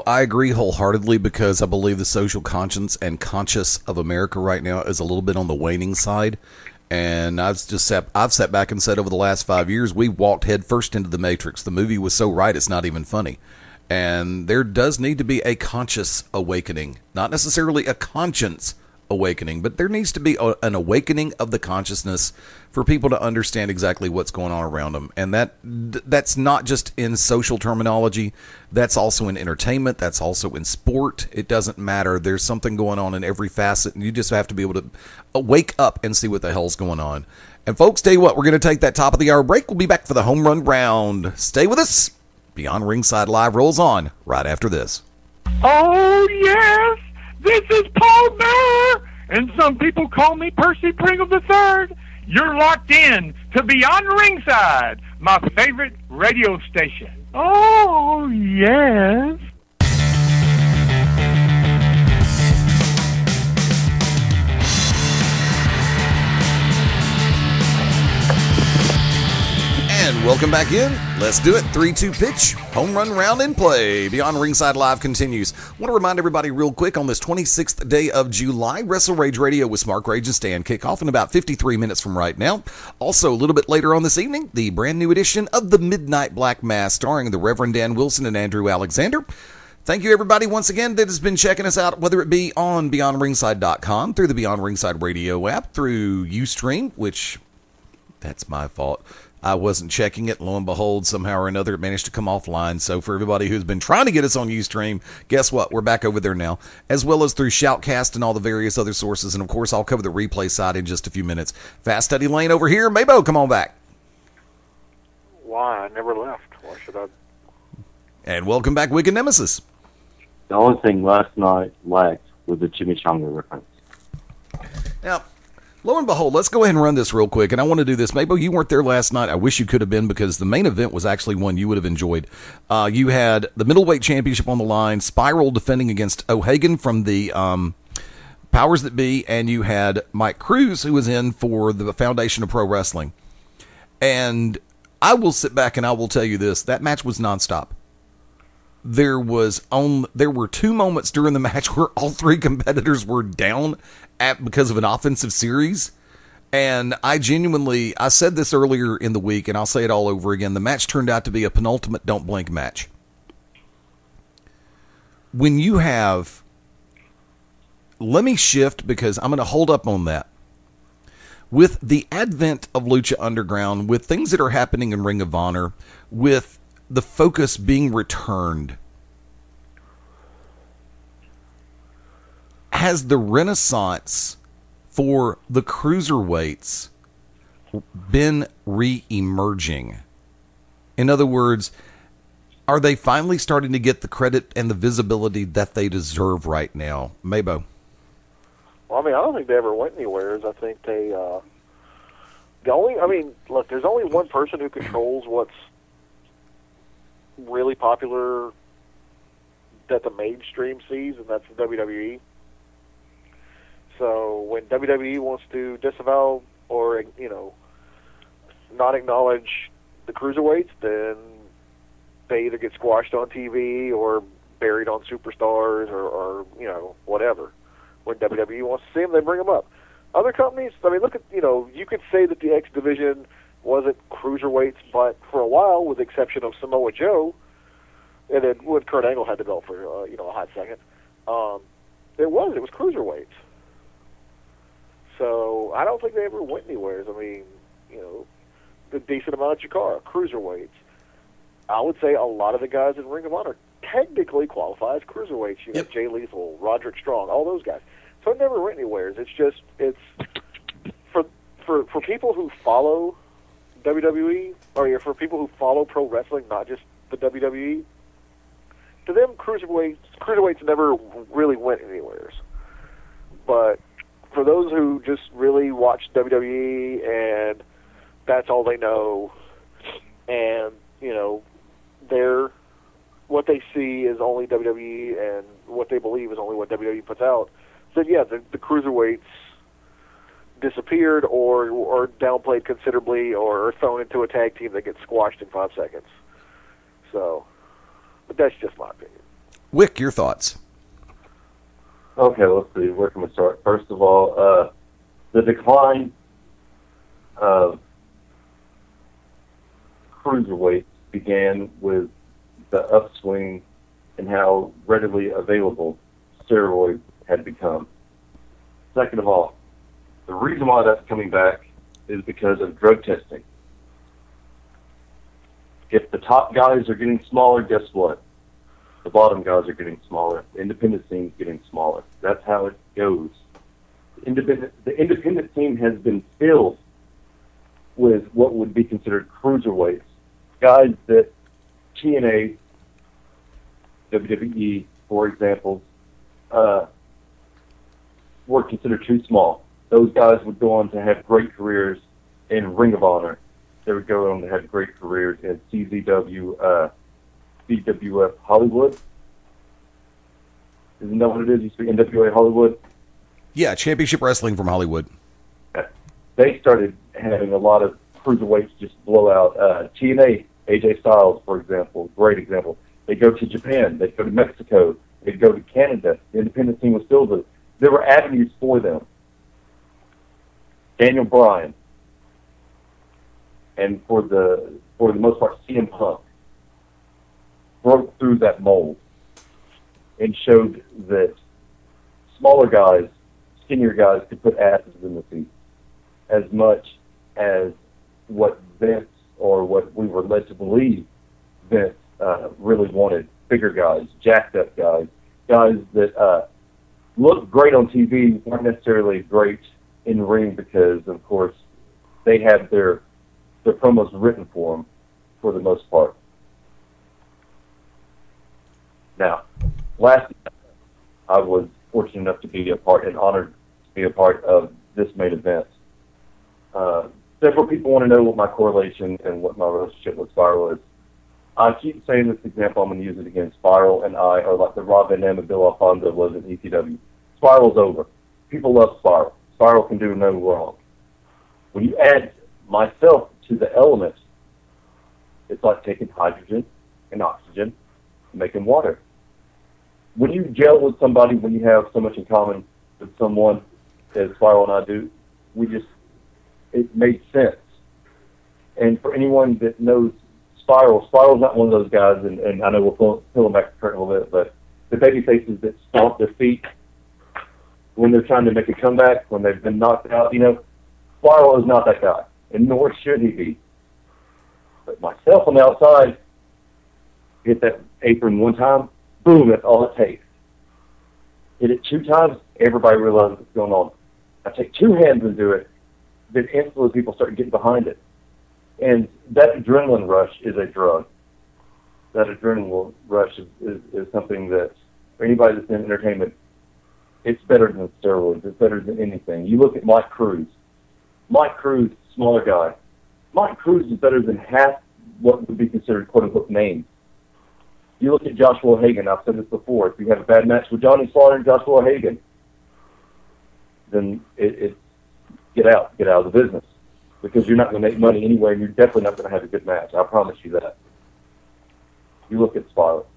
I agree wholeheartedly because I believe the social conscience and conscious of America right now is a little bit on the waning side. And I've sat back and said over the last 5 years, we walked headfirst into the Matrix. The movie was so right, it's not even funny. And there does need to be a conscious awakening, not necessarily a conscience awakening, but there needs to be an awakening of the consciousness for people to understand exactly what's going on around them. And that's not just in social terminology. That's also in entertainment. That's also in sport. It doesn't matter. There's something going on in every facet, and you just have to be able to wake up and see what the hell's going on. And folks, tell you what, we're going to take that top of the hour break. We'll be back for the home run round. Stay with us. Beyond Ringside Live rolls on right after this. Oh, yes, this is Paul Bearer, and some people call me Percy Pringle III. You're locked in to Beyond Ringside, my favorite radio station. Oh, yes. And welcome back in. Let's do it. 3-2 pitch. Home run round in play. Beyond Ringside Live continues. I want to remind everybody real quick on this 26th day of July, Wrestle Rage Radio with Smart Rage and Stan kick off in about 53 minutes from right now. Also, a little bit later on this evening, the brand new edition of the Midnight Black Mass starring the Reverend Dan Wilson and Andrew Alexander. Thank you, everybody, once again, that has been checking us out, whether it be on BeyondRingside.com, through the Beyond Ringside Radio app, through Ustream, which, that's my fault. I wasn't checking it. Lo and behold, somehow or another, it managed to come offline. So for everybody who's been trying to get us on Ustream, guess what? We're back over there now, as well as through Shoutcast and all the various other sources. And, of course, I'll cover the replay side in just a few minutes. Fast Study Lane over here. Mabo, come on back. Why? I never left. Why should I? And welcome back, Wicked Nemesis. The only thing last night lacked was the chimichanga reference. Now, lo and behold, let's go ahead and run this real quick, and I want to do this. Mabo, you weren't there last night. I wish you could have been, because the main event was actually one you would have enjoyed. You had the middleweight championship on the line, Spiral defending against O'Hagan from the Powers That Be, and you had Mike Cruz, who was in for the Foundation of Pro Wrestling. And I will sit back and I will tell you this, that match was nonstop. There were 2 moments during the match where all 3 competitors were down because of an offensive series. And I said this earlier in the week, and I'll say it all over again. The match turned out to be a penultimate don't blink match. When you have, let me shift because I'm going to hold up on that. With the advent of Lucha Underground, with things that are happening in Ring of Honor, with the focus being returned, has the renaissance for the cruiserweights been re-emerging? In other words, are they finally starting to get the credit and the visibility that they deserve right now? Mabo. Well, I mean, I don't think they ever went anywhere. I think they, look, there's only one person who controls what's really popular that the mainstream sees, and that's the WWE. So when WWE wants to disavow or, not acknowledge the cruiserweights, then they either get squashed on TV or buried on Superstars or whatever. When WWE wants to see them, they bring them up. Other companies, I mean, look at, you could say that the X Division wasn't cruiserweights, but for a while, with the exception of Samoa Joe, and then when Kurt Angle had the belt for, a hot second, it was cruiserweights. So I don't think they ever went anywhere. I mean, the decent amount of Chikara, cruiserweights. I would say a lot of the guys in Ring of Honor technically qualify as cruiserweights. Yep. Jay Lethal, Roderick Strong, all those guys. So it never went anywhere. It's just for people who follow WWE, or for people who follow pro wrestling, not just the WWE. To them, cruiserweights never really went anywhere. But for those who just really watch WWE and that's all they know, and what they see is only WWE, and what they believe is only what WWE puts out, then yeah, the cruiserweights disappeared or downplayed considerably, or thrown into a tag team that gets squashed in 5 seconds. So, but that's just my opinion. Wick, your thoughts? Okay, let's see. Where can we start? First of all, the decline of cruiserweights began with the upswing in how readily available steroids had become. Second of all, the reason why that's coming back is because of drug testing. If the top guys are getting smaller, guess what? The bottom guys are getting smaller. The independent team's getting smaller. That's how it goes. The independent team has been filled with what would be considered cruiserweights, guys that TNA, WWE, for example, were considered too small. Those guys would go on to have great careers in Ring of Honor. They would go on to have great careers in CZW, BWF Hollywood. Isn't that what it is? Used to be NWA Hollywood? Yeah, Championship Wrestling from Hollywood. They started having a lot of cruiserweights just blow out. TNA, AJ Styles, for example, great example. They go to Japan. They go to Mexico. They go to Canada. The independent team was still there were avenues for them. Daniel Bryan, and for the most part, CM Punk broke through that mold and showed that smaller guys, skinnier guys, could put asses in the seat as much as what Vince, or what we were led to believe Vince really wanted. Bigger guys, jacked up guys, guys that looked great on TV, weren't necessarily great in the ring because, of course, they had their promos written for them for the most part. Now, last night, I was fortunate enough to be a part and honored to be a part of this main event. Several people want to know what my correlation and what my relationship with Spiral is. I keep saying this example, I'm going to use it again. Spiral and I are like the Rob Van Dam and Bill Alfonso was in ECW. Spiral's over. People love Spiral. Spiral can do no wrong. When you add myself to the element, it's like taking hydrogen and oxygen and making water. When you gel with somebody, when you have so much in common with someone, as Spiral and I do, it made sense. And for anyone that knows Spiral's not one of those guys, and I know we'll pull them back the curtain a little bit, but the baby faces that stomp their feet when they're trying to make a comeback, when they've been knocked out, Spiral is not that guy, and nor should he be. But myself on the outside, hit that apron one time, boom, that's all it takes. Hit it 2 times, everybody realizes what's going on. I take 2 hands and do it, then instantly people start getting behind it. And that adrenaline rush is a drug. That adrenaline rush is something that, for anybody that's in entertainment, it's better than steroids. It's better than anything. You look at Mike Cruz. Mike Cruz, smaller guy. Mike Cruz is better than half what would be considered quote-unquote names. You look at Joshua Hagan. I've said this before. If you have a bad match with Johnny Slaughter and Joshua Hagan, then get out of the business, because you're not going to make money anyway, and you're definitely not going to have a good match. I promise you that. You look at Spiral.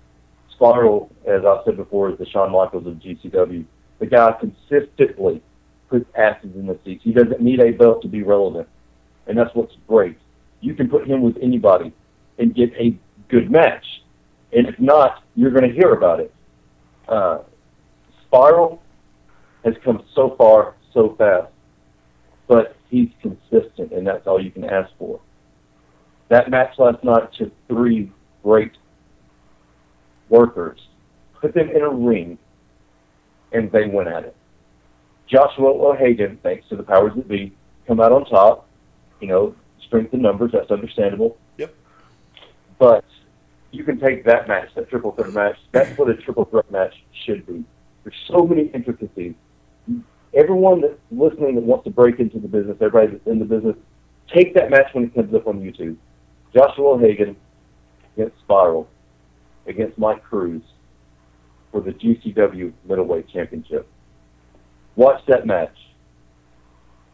Spiral, as I've said before, is the Shawn Michaels of GCW. The guy consistently puts asses in the seats. He doesn't need a belt to be relevant, and that's what's great. You can put him with anybody and get a good match, and if not, you're going to hear about it. Spiral has come so far, so fast, but he's consistent, and that's all you can ask for. That match last night took 3 great workers, put them in a ring, and they went at it. Joshua O'Hagan, thanks to the powers that be, come out on top. Strength in numbers, that's understandable. Yep. But you can take that match, that triple threat match, that's what a triple threat match should be. There's so many intricacies. Everyone that's listening that wants to break into the business, everybody that's in the business, take that match when it comes up on YouTube. Joshua O'Hagan against Spiral, against Mike Cruz for the GCW Middleweight Championship. Watch that match,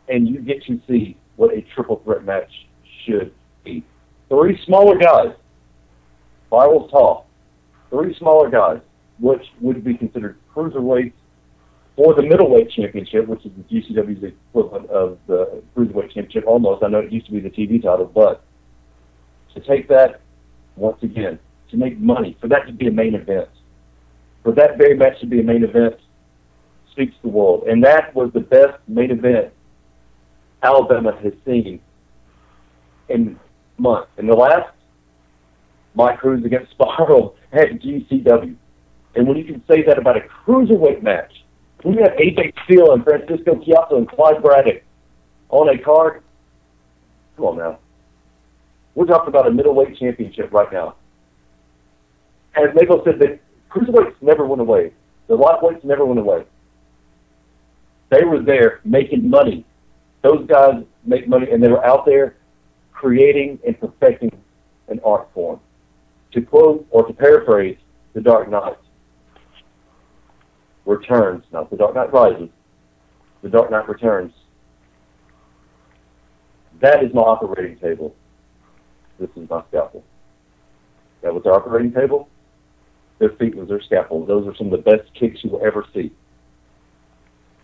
and you get to see what a triple threat match should be. 3 smaller guys. Spiral's tall. 3 smaller guys, which would be considered cruiserweights for the middleweight championship, which is the GCW's equivalent of the cruiserweight championship almost. I know it used to be the TV title, but to take that, once again, to make money, for that to be a main event, for that very match to be a main event, speaks to the world. And that was the best main event Alabama has seen in months. And the last, Mike Cruz against Spiral at GCW. And when you can say that about a cruiserweight match, when you have AJ Steele and Francisco Chiasso and Clyde Braddock on a card, come on now. We're talking about a middleweight championship right now. As Mako said, that cruiserweights never went away. The lightweights never went away. They were there making money. Those guys make money, and they were out there creating and perfecting an art form. To quote or to paraphrase The Dark Knight, returns, not The Dark Knight Rises, The Dark Knight Returns. That is my operating table. This is my scalpel. That was our operating table. Their feet was their scalpel. Those are some of the best kicks you will ever see.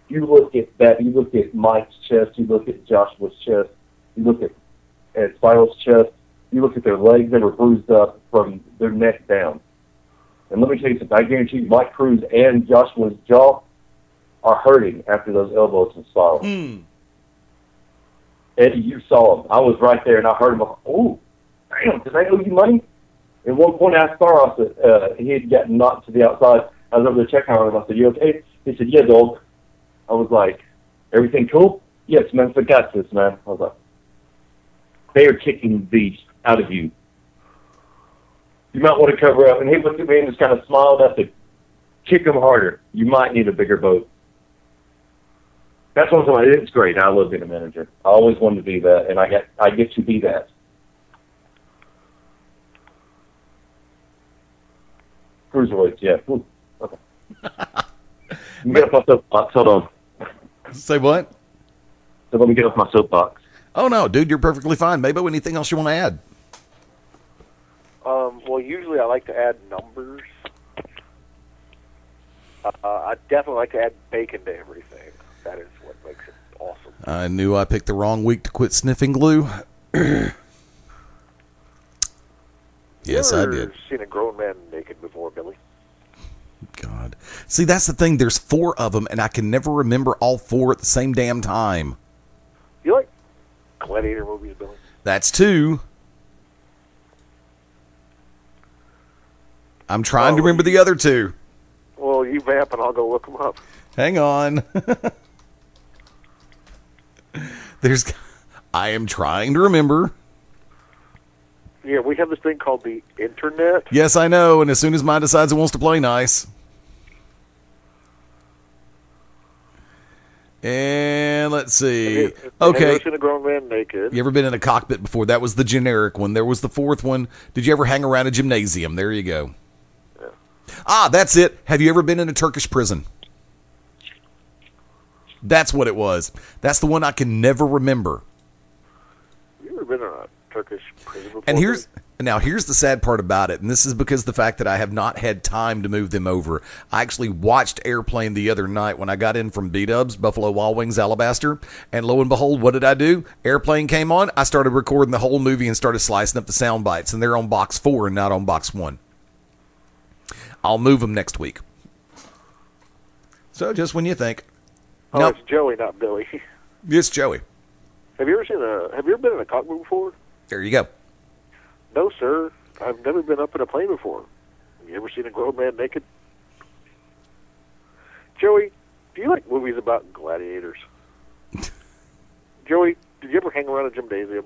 You look at that, you look at Mike's chest, you look at Joshua's chest, you look at Spiral's chest, you look at their legs, they were bruised up from their neck down. And let me tell you something, I guarantee you Mike Cruz and Joshua's jaw are hurting after those elbows from Spiral. Eddie, you saw him. I was right there, and I heard him. Oh, damn, did I owe you money? At one point, I asked Spiral, he had gotten knocked to the outside. I was over there checking on him. I said, you okay? He said, yeah, dog. I was like, everything cool? Yes, man, forgot this, man. I was like, they are kicking the out of you. You might want to cover up. And he looked at me and just kind of smiled. I said, kick them harder. You might need a bigger boat. That's what I'm saying. It's great. I love being a manager. I always wanted to be that, and I get to be that. Cruiserweights, yeah. Ooh, okay. Let me get off my soapbox. Hold on. Say what? So let me get off my soapbox. Oh, no, dude, you're perfectly fine. Maybe anything else you want to add? Well, usually I like to add numbers. I definitely like to add bacon to everything. That is what makes it awesome. I knew I picked the wrong week to quit sniffing glue. Yes, I did. Seen a grown man naked before, Billy? God. See, that's the thing. There's 4 of them, and I can never remember all 4 at the same damn time. You like gladiator movies, Billy? That's 2. I'm trying to remember the other 2. Well, you vamp, and I'll go look them up. Hang on. I am trying to remember. Yeah, we have this thing called the internet. Yes, I know, and as soon as mine decides it wants to play nice. And let's see. Have you Okay. seen a grown man naked? You ever been in a cockpit before? That was the generic one. There was the 4th one. Did you ever hang around a gymnasium? There you go. Yeah. Ah, that's it. Have you ever been in a Turkish prison? That's what it was. That's the one I can never remember. You ever been in a Turkish prison before? And here's the sad part about it, and this is because the fact that I have not had time to move them over. I actually watched Airplane the other night when I got in from B-Dubs, Buffalo Wild Wings, Alabaster, and lo and behold, what did I do? Airplane came on, I started recording the whole movie and started slicing up the sound bites, and they're on box 4 and not on box 1. I'll move them next week. So just when you think. Oh, Nope. it's Joey, not Billy. It's Joey. Have you ever been in a cockpit before? There you go. No, sir. I've never been up in a plane before. Have you ever seen a grown man naked? Joey, do you like movies about gladiators? Joey, did you ever hang around a gymnasium?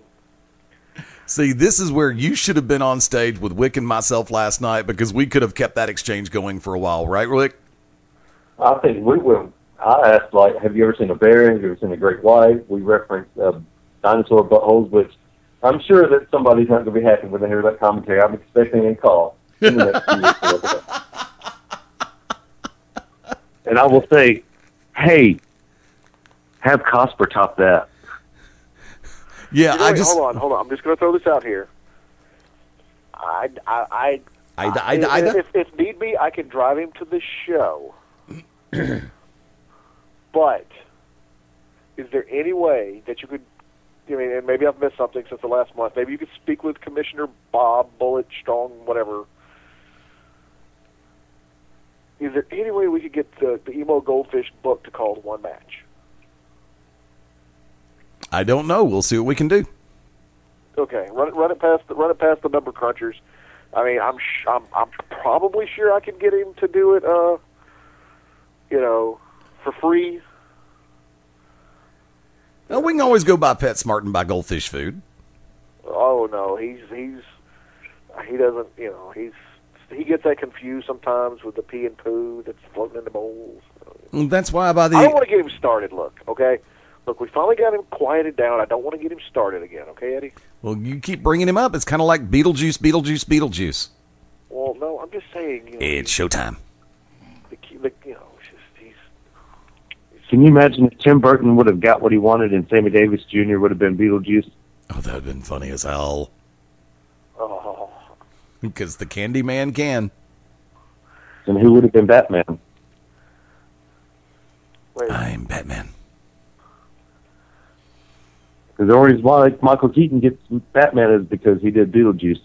See, this is where you should have been on stage with Wick and myself last night, because we could have kept that exchange going for a while, right, Wick? I think we will. I asked, like, have you ever seen a bear? Have you ever seen a great white? We referenced dinosaur buttholes, which I'm sure that somebody's not going to be happy when they hear that commentary. I'm expecting a call in the next few years. And I will say, hey, have Cosper top that. Yeah, Hold on. I'm just going to throw this out here. If need be, I can drive him to the show. But is there any way that you could, and maybe I've missed something since the last month, maybe you could speak with Commissioner Bob, Bullet, Strong, whatever. Is Is there any way we could get the Emo Goldfish book to called One Match? I don't know. We'll see what we can do. Okay, run it past the number crunchers. I mean, I'm probably sure I can get him to do it. For free. Well, we can always go buy PetSmart and buy goldfish food. Oh no, he doesn't. He gets that confused sometimes with the pee and poo that's floating in the bowls. That's why I buy the. I don't want to get him started. Look, we finally got him quieted down. I don't want to get him started again. Okay, Eddie. Well, you keep bringing him up. It's kind of like Beetlejuice. Well, no, I'm just saying. It's showtime. Can you imagine if Tim Burton would have got what he wanted and Sammy Davis Jr. would have been Beetlejuice? Oh, that would have been funny as hell. Oh. Because the Candyman can. And who would have been Batman? I'm Batman. Because the only reason why Michael Keaton gets Batman is because he did Beetlejuice.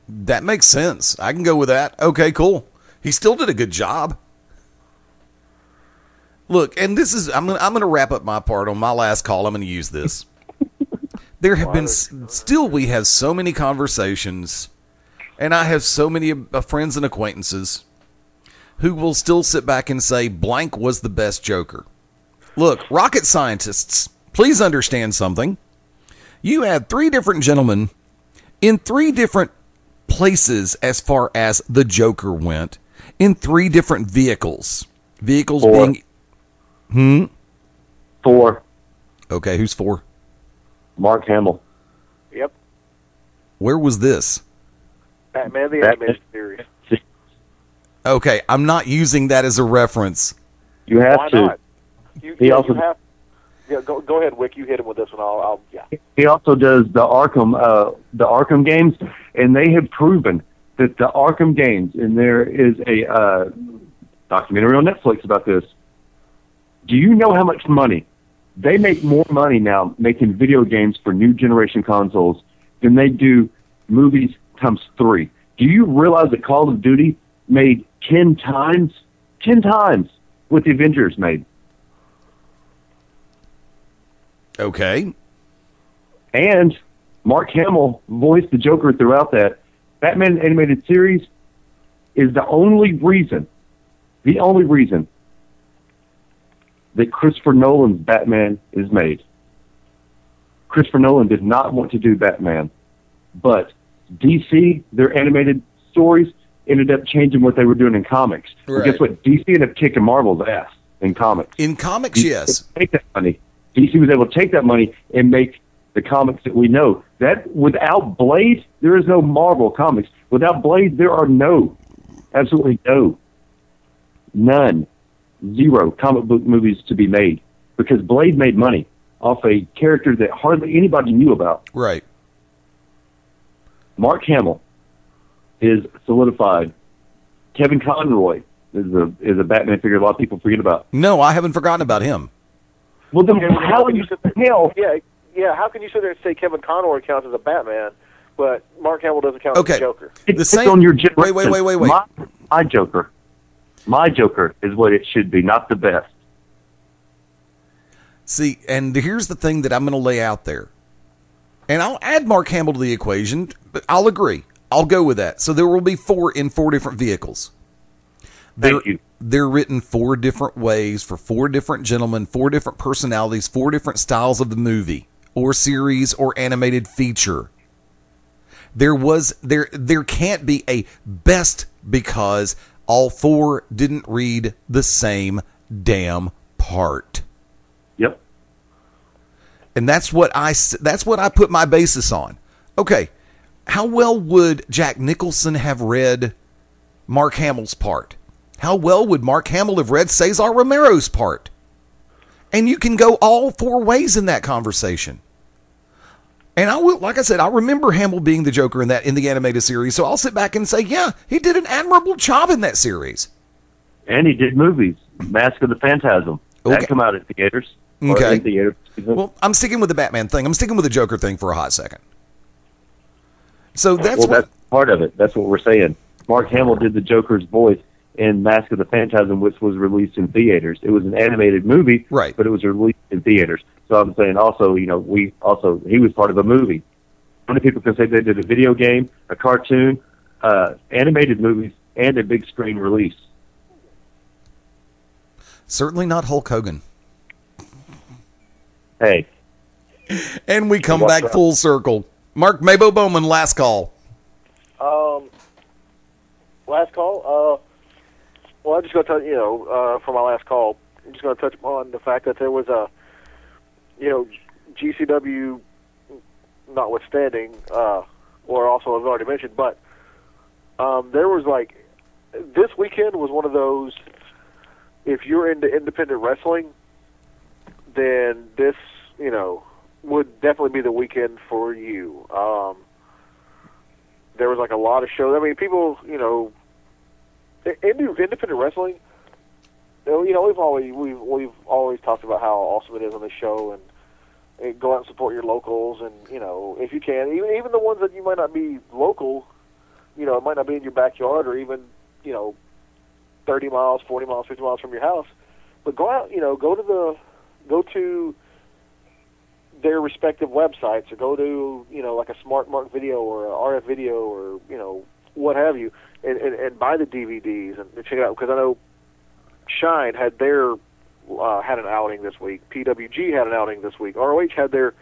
That makes sense. I can go with that. Okay, cool. He still did a good job. Look, and this is I'm going to wrap up my part on my last call. I'm going to use this. There have been we have so many conversations, and I have so many friends and acquaintances who will still sit back and say blank was the best Joker. Look, rocket scientists, please understand something. You had 3 different gentlemen in 3 different places as far as the Joker went, in 3 different vehicles. Vehicles 4. being 4. Okay, who's 4? Mark Hamill. Yep. Where was this? Batman the Animated Series. Okay, I'm not using that as a reference. You have Why to. not? You have. Yeah, go ahead, Wick. You hit him with this one. Yeah. He also does the Arkham games, and they have proven that the Arkham games, and there is a documentary on Netflix about this. Do you know how much money? They make more money now making video games for new generation consoles than they do movies times 3. Do you realize that Call of Duty made 10 times what the Avengers made? Okay. And Mark Hamill voiced the Joker throughout that. Batman animated series is the only reason that Christopher Nolan's Batman is made. Christopher Nolan did not want to do Batman, but DC, their animated stories, ended up changing what they were doing in comics. Right. And guess what? DC ended up kicking Marvel's ass in comics. In comics, yes. Take that money. DC was able to take that money and make the comics that we know. That without Blade, there is no Marvel comics. Without Blade, there are absolutely none, 0 comic book movies to be made, because Blade made money off a character that hardly anybody knew about. Right. Mark Hamill is solidified. Kevin Conroy is a Batman figure a lot of people forget about. No, I haven't forgotten about him. Well, then how can you sit there? Yeah. How can you sit there and say Kevin Conroy counts as a Batman, but Mark Hamill doesn't count as a Joker? It's on your generation. Wait. My Joker is what it should be, not the best. See, and here's the thing that I'm going to lay out there. And I'll add Mark Hamill to the equation, but I'll agree. I'll go with that. So there will be 4 in 4 different vehicles. Thank you. They're written 4 different ways for 4 different gentlemen, 4 different personalities, 4 different styles of the movie or series or animated feature. There can't be a best because all 4 didn't read the same damn part. Yep. And that's what I put my basis on. Okay, how well would Jack Nicholson have read Mark Hamill's part? How well would Mark Hamill have read Cesar Romero's part? And you can go all 4 ways in that conversation. And like I said, I remember Hamill being the Joker in the animated series, so I'll sit back and say, yeah, he did an admirable job in that series. And he did movies. Mask of the Phantasm. That come out at theaters. Okay. Well, I'm sticking with the Batman thing. I'm sticking with the Joker thing for a hot second. So that's part of it. That's what we're saying. Mark Hamill did the Joker's voice, in Mask of the Phantasm, which was released in theaters. It was an animated movie, right? But it was released in theaters. So I'm saying also, he was part of a movie. Many people can say they did a video game, a cartoon, animated movies, and a big screen release. Certainly not Hulk Hogan. Hey. And we come back full circle. Mark Mabo Bowman, last call. Last call? Well, I'm just going to tell you, for my last call, I'm just going to touch upon the fact that there was a, GCW notwithstanding, or also I've already mentioned, but there was this weekend was one of those, if you're into independent wrestling, then this, would definitely be the weekend for you. There was a lot of shows. I mean, people, independent wrestling, we've always talked about how awesome it is on the show, and go out and support your locals, and if you can, even the ones that you might not be local, it might not be in your backyard, or even 30 miles, 40 miles, 50 miles from your house, but go out, go to their respective websites, or go to a Smart Mark Video or a RF Video, or what have you, and buy the DVDs and check it out, because I know Shine had had an outing this week, PWG had an outing this week, ROH had their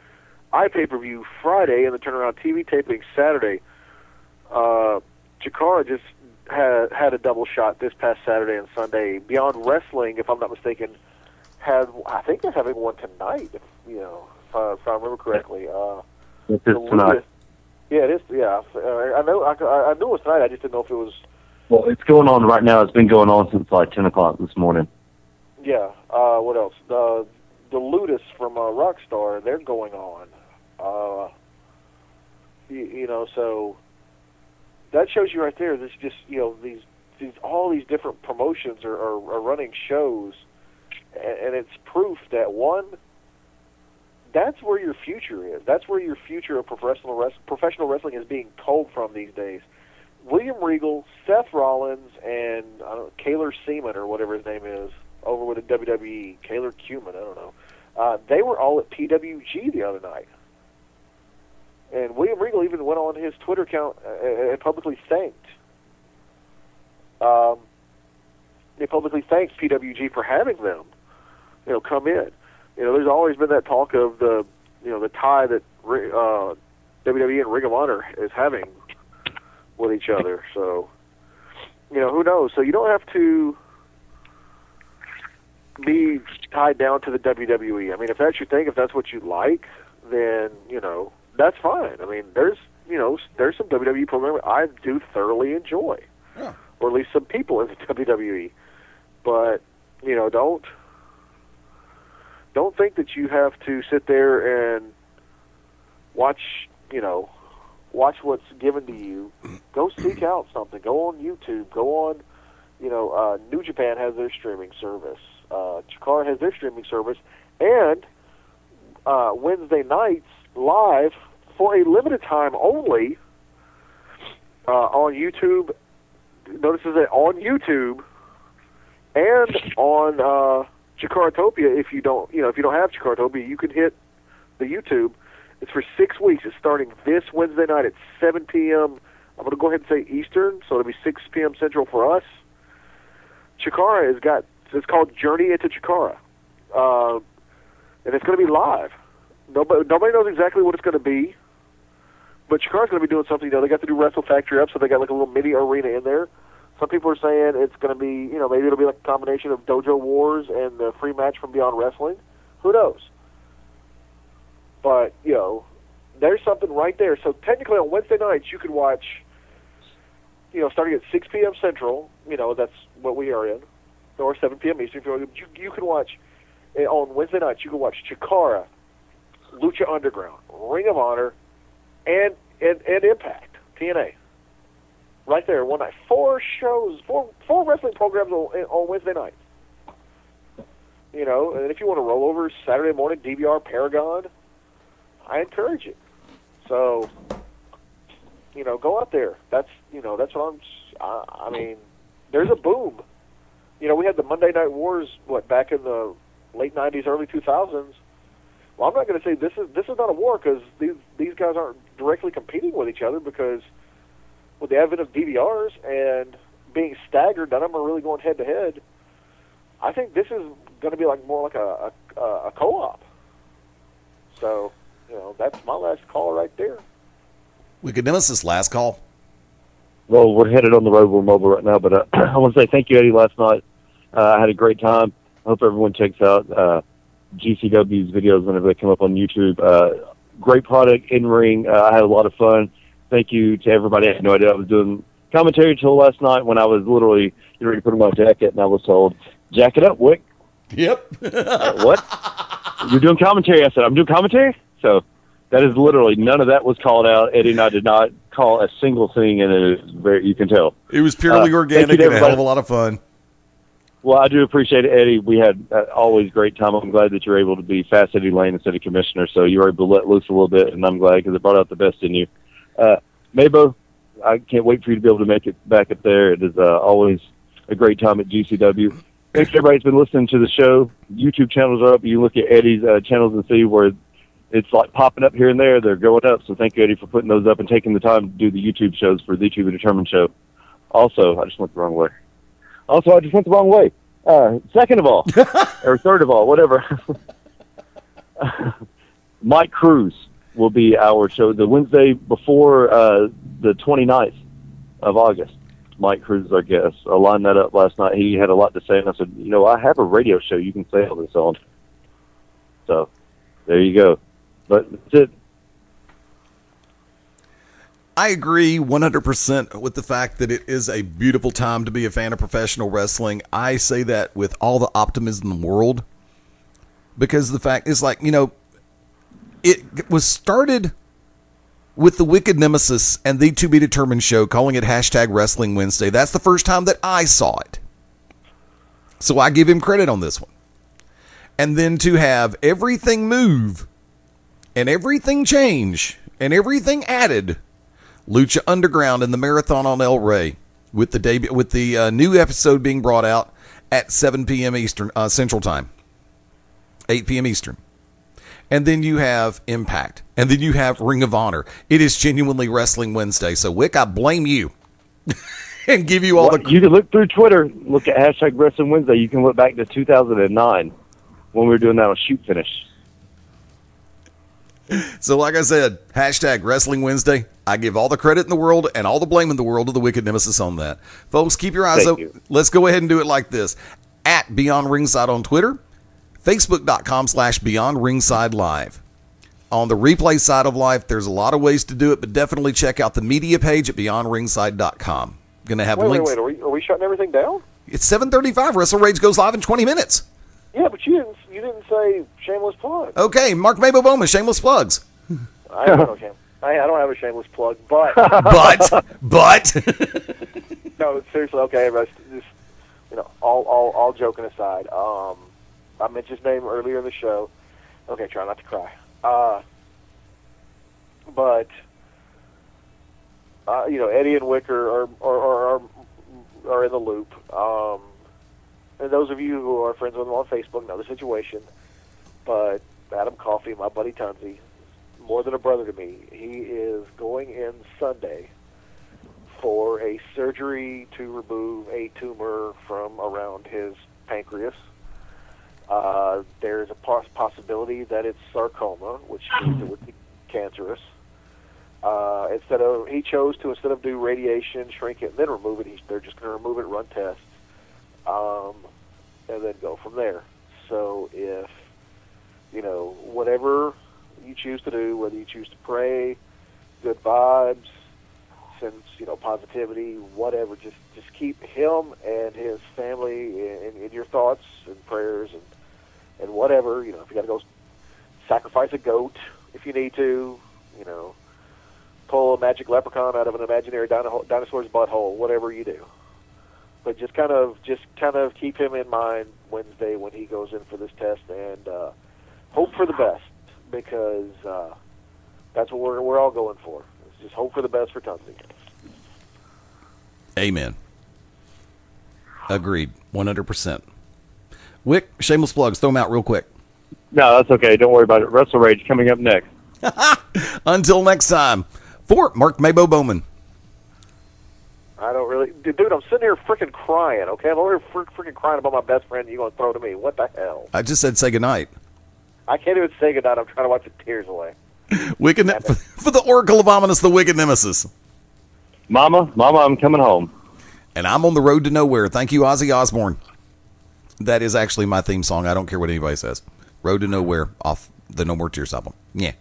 iPay-per-view Friday and the turnaround TV taping Saturday. Chikara just had a double shot this past Saturday and Sunday. Beyond Wrestling, if I'm not mistaken, I think they're having one tonight, if I remember correctly. It's tonight. Yeah, it is. Yeah, I knew it was tonight. I just didn't know if it was. Well, it's going on right now. It's been going on since 10 o'clock this morning. Yeah. What else? The Ludus from Rockstar, they're going on. So that shows you right there. There's just all these different promotions are running shows, and it's proof that that's where your future is. That's where your future of professional wrestling is being told from these days. William Regal, Seth Rollins, and Kaylor Seaman, or whatever his name is, over with the WWE, Kaylor Cuman, I don't know. They were all at PWG the other night. And William Regal even went on his Twitter account and publicly thanked. They publicly thanked PWG for having them, come in. There's always been that talk of the tie that WWE and Ring of Honor is having with each other. So, who knows? So you don't have to be tied down to the WWE. I mean, if that's your thing, if that's what you like, then, that's fine. I mean, there's some WWE programming I do thoroughly enjoy. Yeah. Or at least some people in the WWE. But, don't think that you have to sit there and watch what's given to you. Go seek out something. Go on YouTube. Go on, New Japan has their streaming service. Chikara has their streaming service. And Wednesday nights, live, for a limited time only, on YouTube. Notices that on YouTube and on Chikaratopia, if you don't have Chikaratopia, you can hit the YouTube. It's for 6 weeks. It's starting this Wednesday night at 7 p.m. I'm going to go ahead and say Eastern, so it'll be 6 p.m. Central for us. Chikara it's called Journey into Chikara, and it's going to be live. Nobody knows exactly what it's going to be, but Chikara's going to be doing something. They got to do Wrestle Factory up, so they got a little mini arena in there. Some people are saying it's going to be, maybe it'll be like a combination of Dojo Wars and the free match from Beyond Wrestling. Who knows? But, there's something right there. So technically on Wednesday nights you could watch, starting at 6 p.m. Central, that's what we are in, or 7 p.m. Eastern. You can watch, on Wednesday nights, you can watch Chikara, Lucha Underground, Ring of Honor, and Impact, TNA. Right there, one night. 4 shows, four wrestling programs on Wednesday nights. And if you want to roll over Saturday morning, DVR, Paragon, I encourage it. So, go out there. That's what I mean, there's a boom. You know, we had the Monday Night Wars, back in the late 90s, early 2000s. Well, I'm not going to say this is not a war, because these guys aren't directly competing with each other, because with the advent of DVRs and being staggered, none of them are really going head to head. I think this is going to be more like a co-op. So, that's my last call right there. Wicked Nemesis, last call. Well, we're headed on the road. We're mobile right now, but I want to say thank you, Eddie, last night. I had a great time. I hope everyone checks out GCW's videos whenever they come up on YouTube. Great product, in-ring. I had a lot of fun. Thank you to everybody. I had no idea I was doing commentary until last night when I was literally getting ready to put on my jacket, and I was told, jack it up, Wick. Yep. What? You're doing commentary? I said, I'm doing commentary? So that is literally, none of that was called out. Eddie and I did not call a single thing, and it is you can tell. It was purely organic and a hell of a lot of fun. Well, I do appreciate it, Eddie. We had always great time. I'm glad that you're able to be Fast Eddie Lane instead of Commissioner, so you were able to let loose a little bit, and I'm glad because it brought out the best in you. Mabo, I can't wait for you to be able to make it back up there. It is always a great time at GCW. Thanks to everybody who's been listening to the show. YouTube channels are up. You look at Eddie's channels and see where it's like popping up here and there. They're going up, so thank you, Eddie, for putting those up and taking the time to do the YouTube shows for the YouTube Determined show. Also, I just went the wrong way. Second of all, or third of all, whatever. Mike Cruz will be our show the Wednesday before the 29th of August. Mike Cruz is our guest. I lined that up last night. He had a lot to say, and I said, I have a radio show you can say all this on. So, there you go. But that's it. I agree 100% with the fact that it is a beautiful time to be a fan of professional wrestling. I say that with all the optimism in the world, because the fact is, it was started with the Wicked Nemesis and the To Be Determined show, calling it #Wrestling Wednesday. That's the first time that I saw it. So I give him credit on this one. And then to have everything move and everything change and everything added, Lucha Underground and the Marathon on El Rey, with the new episode being brought out at 7 p.m. Eastern Central Time, 8 p.m. Eastern. And then you have Impact. And then you have Ring of Honor. It is genuinely Wrestling Wednesday. So, Wick, I blame you. And give you all the... You can look through Twitter, look at #Wrestling Wednesday. You can look back to 2009 when we were doing that on Shoot Finish. So, like I said, #Wrestling Wednesday. I give all the credit in the world and all the blame in the world to the Wicked Nemesis on that. Folks, keep your eyes open. Let's go ahead and do it like this. At Beyond Ringside on Twitter. Facebook.com/Beyond Ringside Live. On the replay side of life, there's a lot of ways to do it, but definitely check out the media page at BeyondRingside.com. Going to have links. Wait, are we shutting everything down? It's 7:35. Wrestle Rage goes live in 20 minutes. Yeah, but you didn't say shameless plug. Okay, Mark Mabo Bowman, shameless plugs. I don't know, Cam. I don't have a shameless plug, but but no, seriously. Okay, just all joking aside. I mentioned his name earlier in the show. Okay, try not to cry. But Eddie and Wick are in the loop. And those of you who are friends with them on Facebook know the situation. But Adam Coffey, my buddy Tunzi, more than a brother to me, he is going in Sunday for a surgery to remove a tumor from around his pancreas. There's a possibility that it's sarcoma, which means it would be cancerous. Instead of do radiation, shrink it, and then remove it, they're just going to remove it, run tests, and then go from there. So if, whatever you choose to do, whether you choose to pray, good vibes, send, positivity, whatever, just keep him and his family in your thoughts and prayers and whatever. If you got to go sacrifice a goat, if you need to, pull a magic leprechaun out of an imaginary dinosaur's butthole, whatever you do. But just kind of keep him in mind Wednesday when he goes in for this test, and hope for the best, because that's what we're all going for. It's just hope for the best for Tunzi. Amen. Agreed. 100%. Wick, shameless plugs. Throw them out real quick. No, that's okay. Don't worry about it. Wrestle Rage coming up next. Until next time, for Mark Mabo Bowman. I don't really... Dude, I'm sitting here freaking crying, okay? I'm over here freaking crying about my best friend and you're going to throw to me. What the hell? I just said say goodnight. I can't even say goodnight. I'm trying to wipe the tears away. Wicked for the Oracle of Ominous, the Wicked Nemesis. Mama, I'm coming home. And I'm on the road to nowhere. Thank you, Ozzy Osbourne. That is actually my theme song. I don't care what anybody says. Road to Nowhere off the No More Tears album. Yeah.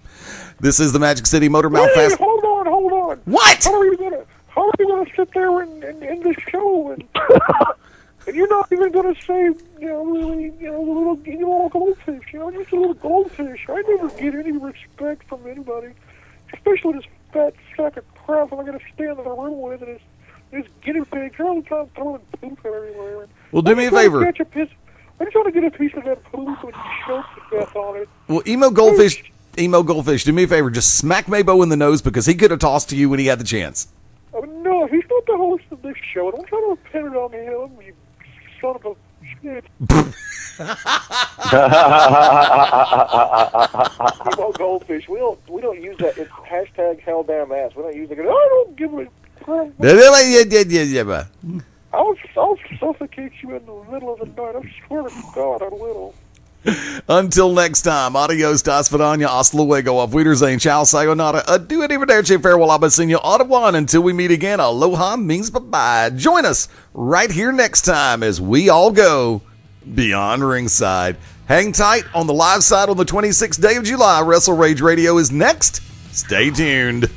This is the Magic City Motor Mouth Hey, Fast. hold on. What? How are you gonna sit there and end the show and you're not even gonna say, really, the little goldfish, just a little goldfish. I never get any respect from anybody, especially this fat sack of crap I'm gonna stand in the room with and this guinea pig all the time throwing poop everywhere. Well, do me a favor. I just want to get a piece of that poop and choke to death on it. Well, Emo Goldfish, do me a favor. Just smack Mabo in the nose because he could have tossed to you when he had the chance. Oh, no, he's not the host of this show. Don't try to pin it on him, you son of a shit. Emo Goldfish, we don't use that. It's hashtag hell damn ass. We don't use it. I don't give a crap. I'll suffocate you in the middle of the night. I swear to God, I will. Until next time, adios, das vidania, hasta luego, auf Wiedersehen, ciao, sayonara, adieu, arrivederci, farewell, abasinho, au revoir, until we meet again, aloha means bye-bye. Join us right here next time as we all go beyond ringside. Hang tight on the live side on the 26th day of July. Wrestle Rage Radio is next. Stay tuned.